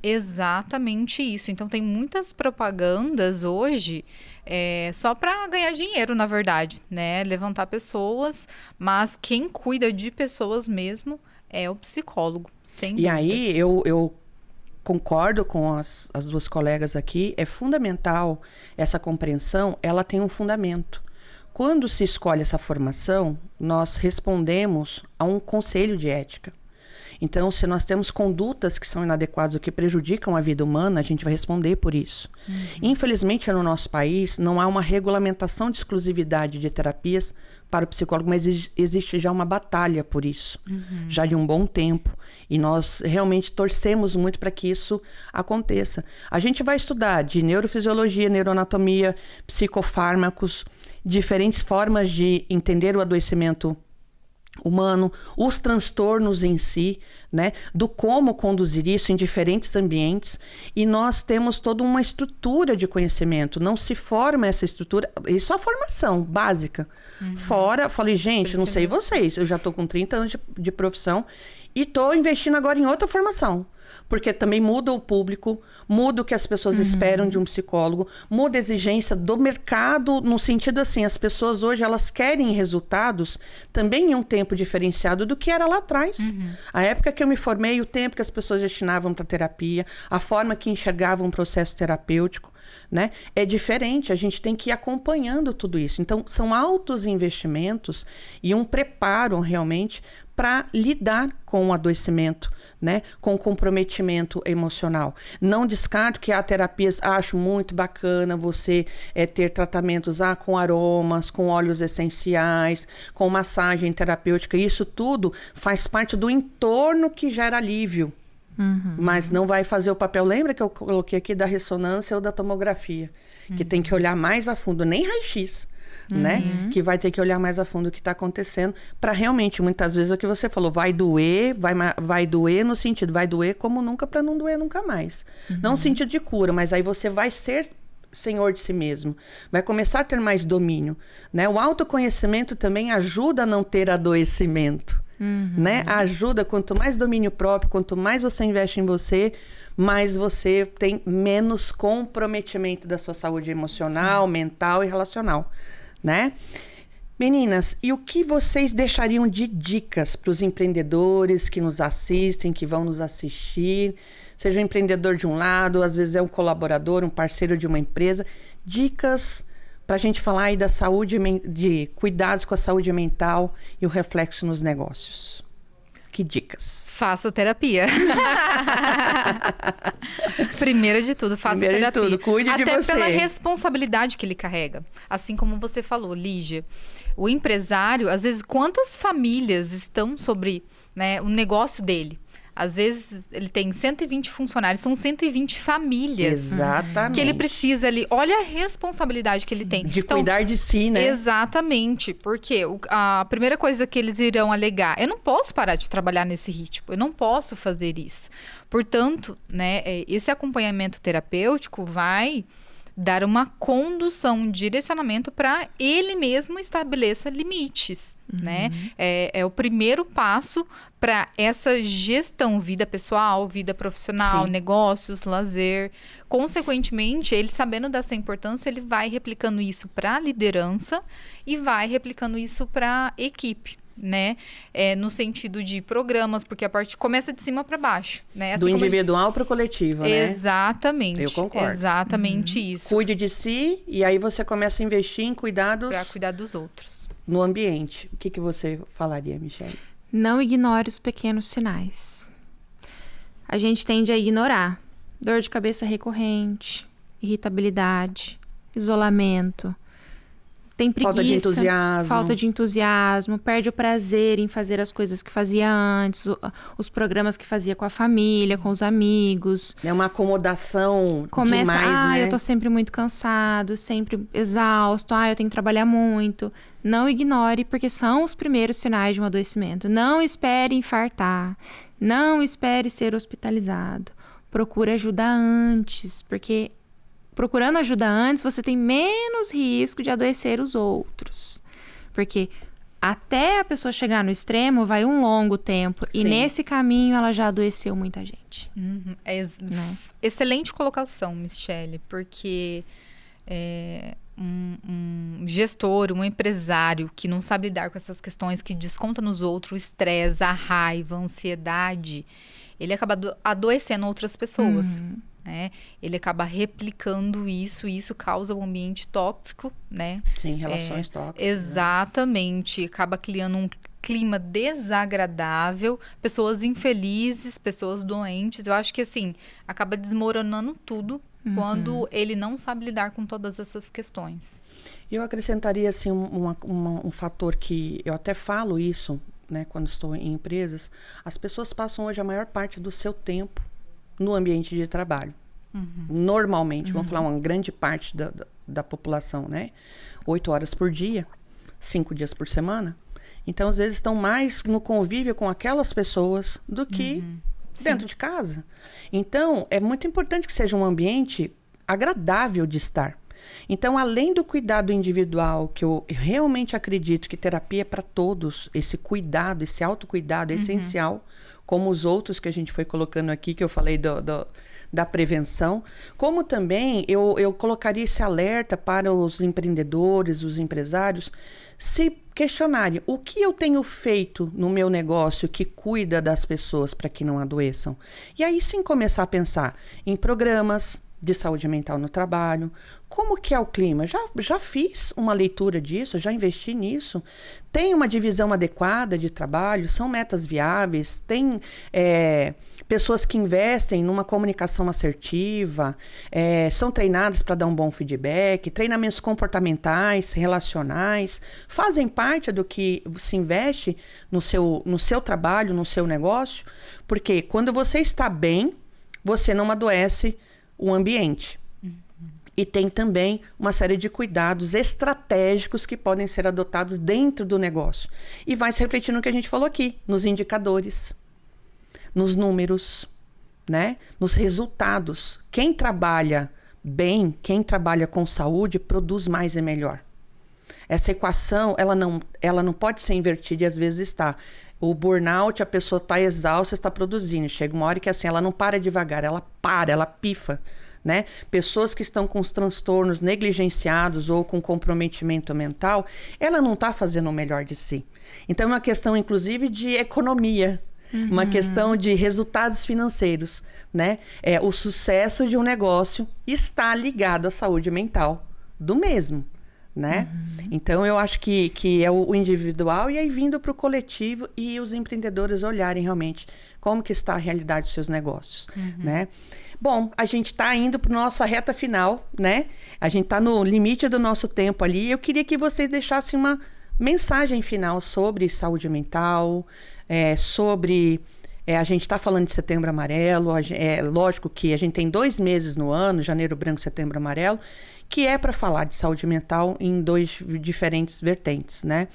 Exatamente isso. Então, tem muitas propagandas hoje só para ganhar dinheiro, na verdade, né? Levantar pessoas, mas quem cuida de pessoas mesmo é o psicólogo, sem dúvidas. E aí, eu concordo com as 2 colegas aqui, é fundamental essa compreensão, ela tem um fundamento. Quando se escolhe essa formação, nós respondemos a um conselho de ética. Então, se nós temos condutas que são inadequadas ou que prejudicam a vida humana, a gente vai responder por isso. Infelizmente, no nosso país, não há uma regulamentação de exclusividade de terapias para o psicólogo, mas existe já uma batalha por isso, já de um bom tempo. E nós realmente torcemos muito para que isso aconteça. A gente vai estudar de neurofisiologia, neuroanatomia, psicofármacos, diferentes formas de entender o adoecimento humano, os transtornos em si, né, do como conduzir isso em diferentes ambientes, e nós temos toda uma estrutura de conhecimento, não se forma essa estrutura, isso é a formação básica. Fora, falei, gente, não sei vocês, eu já estou com 30 anos de profissão e estou investindo agora em outra formação. Porque também muda o público, muda o que as pessoas esperam de um psicólogo, muda a exigência do mercado, no sentido assim, as pessoas hoje, elas querem resultados também em um tempo diferenciado do que era lá atrás. A época que eu me formei, o tempo que as pessoas destinavam para terapia, a forma que enxergavam um processo terapêutico, né? É diferente, a gente tem que ir acompanhando tudo isso. Então, são altos investimentos e um preparo realmente para lidar com o adoecimento, né? Com o comprometimento emocional. Não descarto que há terapias, acho muito bacana você ter tratamentos com aromas, com óleos essenciais, com massagem terapêutica. Isso tudo faz parte do entorno que gera alívio. Mas não vai fazer o papel. Lembra que eu coloquei aqui da ressonância ou da tomografia? Que tem que olhar mais a fundo, nem raio-x, né? Que vai ter que olhar mais a fundo o que está acontecendo para realmente, muitas vezes, é o que você falou, vai doer no sentido, vai doer como nunca para não doer nunca mais. Não no sentido de cura, mas aí você vai ser senhor de si mesmo, vai começar a ter mais domínio, né? O autoconhecimento também ajuda a não ter adoecimento. Né? Ajuda, quanto mais domínio próprio, quanto mais você investe em você, mais você tem menos comprometimento da sua saúde emocional, mental e relacional, né? Meninas, e o que vocês deixariam de dicas para os empreendedores que nos assistem, que vão nos assistir? Seja um empreendedor de um lado, às vezes é um colaborador, um parceiro de uma empresa. Dicas para a gente falar aí da saúde, de cuidados com a saúde mental e o reflexo nos negócios. Que dicas? Faça terapia. Primeiro de tudo, faça terapia. Primeiro de tudo, cuide de você. Até pela responsabilidade que ele carrega. Assim como você falou, Lígia. O empresário, às vezes, quantas famílias estão sobre, né, o negócio dele? Às vezes ele tem 120 funcionários, são 120 famílias. Exatamente. Que ele precisa ali. Olha a responsabilidade que ele tem. De cuidar de si, né? Exatamente. Porque a primeira coisa que eles irão alegar, eu não posso parar de trabalhar nesse ritmo, eu não posso fazer isso. Portanto, né, esse acompanhamento terapêutico vai dar uma condução, um direcionamento para ele mesmo estabeleça limites, né? É o primeiro passo para essa gestão, vida pessoal, vida profissional, Sim. negócios, lazer. Consequentemente, ele sabendo dessa importância, ele vai replicando isso para a liderança e vai replicando isso para a equipe, né? No sentido de programas, porque a parte começa de cima para baixo, né? Assim Do como individual para o coletivo, né? Exatamente. Eu concordo. Exatamente isso. Cuide de si e aí você começa a investir em cuidados Para cuidar dos outros. no ambiente. O que você falaria, Michele? Não ignore os pequenos sinais. A gente tende a ignorar dor de cabeça recorrente, irritabilidade, isolamento. Tem preguiça, falta de entusiasmo, perde o prazer em fazer as coisas que fazia antes, os programas que fazia com a família, com os amigos. É uma acomodação Começa, demais, né? eu tô sempre muito cansado, sempre exausto, eu tenho que trabalhar muito. Não ignore, porque são os primeiros sinais de um adoecimento. Não espere infartar, não espere ser hospitalizado. Procure ajuda antes, porque procurando ajuda antes, você tem menos risco de adoecer os outros. Porque até a pessoa chegar no extremo, vai um longo tempo. Sim. E nesse caminho, ela já adoeceu muita gente. Excelente colocação, Michele, porque um gestor, um empresário que não sabe lidar com essas questões, que desconta nos outros, o estresse, a raiva, a ansiedade, ele acaba adoecendo outras pessoas. Né? Ele acaba replicando isso e isso causa um ambiente tóxico, né? Sim, relações tóxicas. Exatamente. Né? Acaba criando um clima desagradável, pessoas infelizes, pessoas doentes. Eu acho que, assim, acaba desmoronando tudo quando ele não sabe lidar com todas essas questões. Eu acrescentaria, assim, um fator que eu até falo isso, né, quando estou em empresas. As pessoas passam hoje a maior parte do seu tempo no ambiente de trabalho. Normalmente, vamos falar uma grande parte da população, né? 8 horas por dia, 5 dias por semana. Então, às vezes, estão mais no convívio com aquelas pessoas do que dentro de casa. Então, é muito importante que seja um ambiente agradável de estar. Então, além do cuidado individual, que eu realmente acredito que terapia é para todos, esse cuidado, esse autocuidado é essencial, como os outros que a gente foi colocando aqui, que eu falei da prevenção, como também eu colocaria esse alerta para os empreendedores, os empresários, se questionarem o que eu tenho feito no meu negócio que cuida das pessoas para que não adoeçam. E aí sim começar a pensar em programas de saúde mental no trabalho, como que é o clima? Já fiz uma leitura disso, já investi nisso, tem uma divisão adequada de trabalho, são metas viáveis, tem pessoas que investem numa comunicação assertiva, são treinadas para dar um bom feedback, treinamentos comportamentais, relacionais, fazem parte do que se investe no seu trabalho, no seu negócio, porque quando você está bem, você não adoece o ambiente. E tem também uma série de cuidados estratégicos que podem ser adotados dentro do negócio. E vai se refletir no que a gente falou aqui, nos indicadores, nos números, né? Nos resultados. Quem trabalha bem, quem trabalha com saúde, produz mais e melhor. Essa equação, ela não pode ser invertida e às vezes está. O burnout, a pessoa está exausta, está produzindo. Chega uma hora que assim, ela não para devagar, ela pifa, né? Pessoas que estão com os transtornos negligenciados ou com comprometimento mental, ela não está fazendo o melhor de si. Então, é uma questão, inclusive, de economia, uma questão de resultados financeiros, né? O sucesso de um negócio está ligado à saúde mental do mesmo. Né? Então, eu acho que é o individual e aí vindo para o coletivo e os empreendedores olharem realmente como que está a realidade dos seus negócios, né? Bom, a gente está indo para nossa reta final, né? A gente está no limite do nosso tempo ali. Eu queria que vocês deixassem uma mensagem final sobre saúde mental, sobre A gente está falando de Setembro Amarelo, é lógico que a gente tem 2 meses no ano, Janeiro Branco, Setembro Amarelo, que é para falar de saúde mental em 2 diferentes vertentes, né?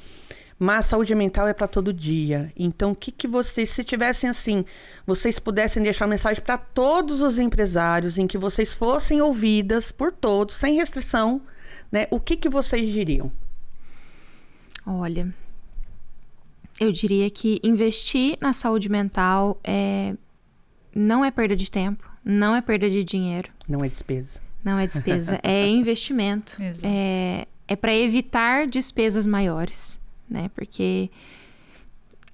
Mas saúde mental é para todo dia. Então, o que vocês, se tivessem assim, vocês pudessem deixar uma mensagem para todos os empresários, em que vocês fossem ouvidas por todos, sem restrição, né? O que vocês diriam? Olha, eu diria que investir na saúde mental não é perda de tempo, não é perda de dinheiro. Não é despesa. Não é despesa, é investimento. Exato. É para evitar despesas maiores, né? Porque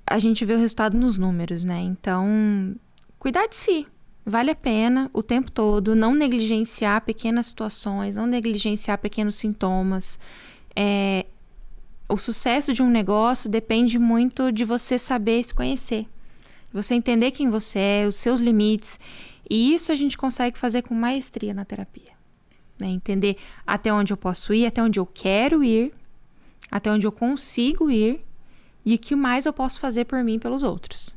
a gente vê o resultado nos números, né? Então, cuidar de si. Vale a pena o tempo todo, não negligenciar pequenas situações, não negligenciar pequenos sintomas. O sucesso de um negócio depende muito de você saber se conhecer. Você entender quem você é, os seus limites. E isso a gente consegue fazer com maestria na terapia. Né? Entender até onde eu posso ir, até onde eu quero ir, até onde eu consigo ir e o que mais eu posso fazer por mim e pelos outros.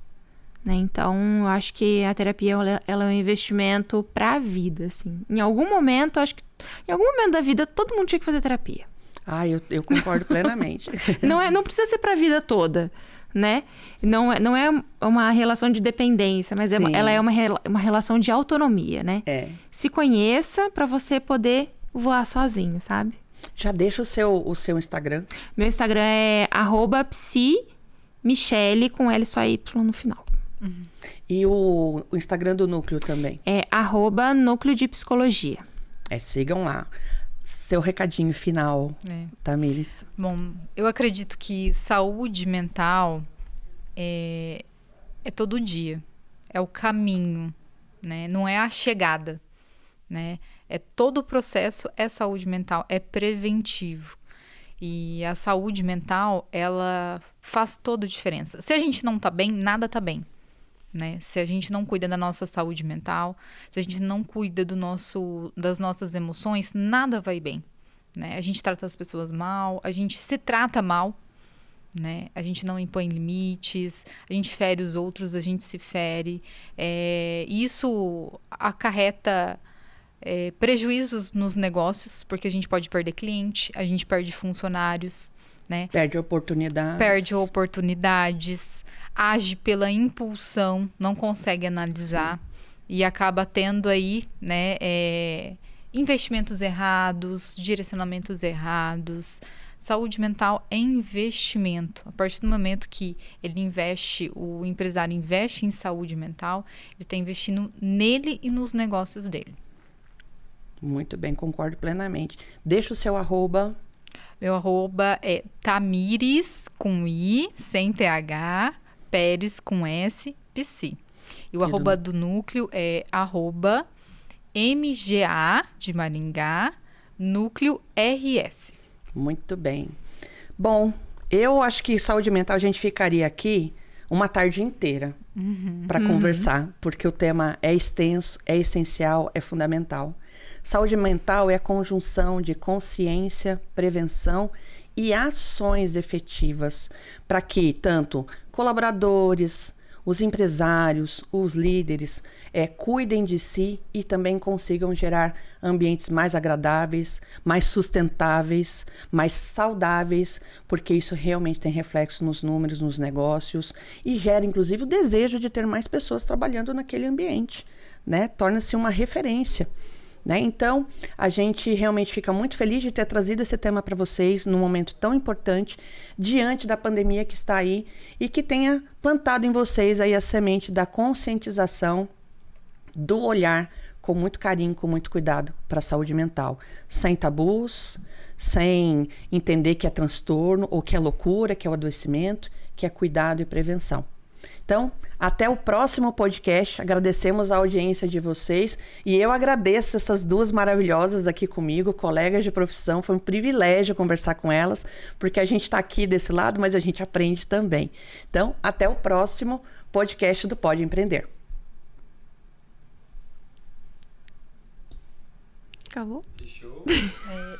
Né? Então, eu acho que a terapia ela é um investimento para a vida. Assim. Em algum momento, acho que em algum momento da vida, todo mundo tinha que fazer terapia. Eu concordo plenamente. Não precisa ser para a vida toda, né? Não é uma relação de dependência, mas ela é uma relação de autonomia, né? Se conheça para você poder voar sozinho, sabe? Já deixa o seu Instagram. Meu Instagram é @psimichele com L só Y no final. E o Instagram do Núcleo também? É @núcleo de psicologia. Sigam lá. Seu recadinho final, Tamires. Bom, eu acredito que saúde mental é todo dia. É o caminho, né? Não é a chegada, né? Todo o processo é saúde mental, é preventivo. E a saúde mental, ela faz toda a diferença. Se a gente não tá bem, nada tá bem. Né? Se a gente não cuida da nossa saúde mental, se a gente não cuida das nossas emoções, nada vai bem. Né? A gente trata as pessoas mal, a gente se trata mal, né? A gente não impõe limites, a gente fere os outros, a gente se fere. Isso acarreta prejuízos nos negócios, porque a gente pode perder cliente, a gente perde funcionários. Né? Perde oportunidades, age pela impulsão, não consegue analisar. E acaba tendo aí, né, investimentos errados, direcionamentos errados. Saúde mental é investimento. A partir do momento que o empresário investe em saúde mental, ele está investindo nele e nos negócios dele. Muito bem, concordo plenamente. Deixa o seu @. Meu @ é Tamires, com I, sem TH, Pérez, com S, Psi. E o @ do Núcleo é @MGA, de Maringá, Núcleo RS. Muito bem. Bom, eu acho que saúde mental a gente ficaria aqui uma tarde inteira para conversar, porque o tema é extenso, é essencial, é fundamental. Saúde mental é a conjunção de consciência, prevenção e ações efetivas para que tanto colaboradores, os empresários, os líderes cuidem de si e também consigam gerar ambientes mais agradáveis, mais sustentáveis, mais saudáveis, porque isso realmente tem reflexo nos números, nos negócios e gera inclusive o desejo de ter mais pessoas trabalhando naquele ambiente, né? Torna-se uma referência. Né? Então, a gente realmente fica muito feliz de ter trazido esse tema para vocês num momento tão importante, diante da pandemia que está aí e que tenha plantado em vocês aí a semente da conscientização, do olhar com muito carinho, com muito cuidado para a saúde mental. Sem tabus, sem entender que é transtorno ou que é loucura, que é o adoecimento, que é cuidado e prevenção. Então, até o próximo podcast. Agradecemos a audiência de vocês e eu agradeço essas duas maravilhosas aqui comigo, colegas de profissão. Foi um privilégio conversar com elas, porque a gente está aqui desse lado, mas a gente aprende também. Então, até o próximo podcast do Pode Empreender. Acabou? Fechou.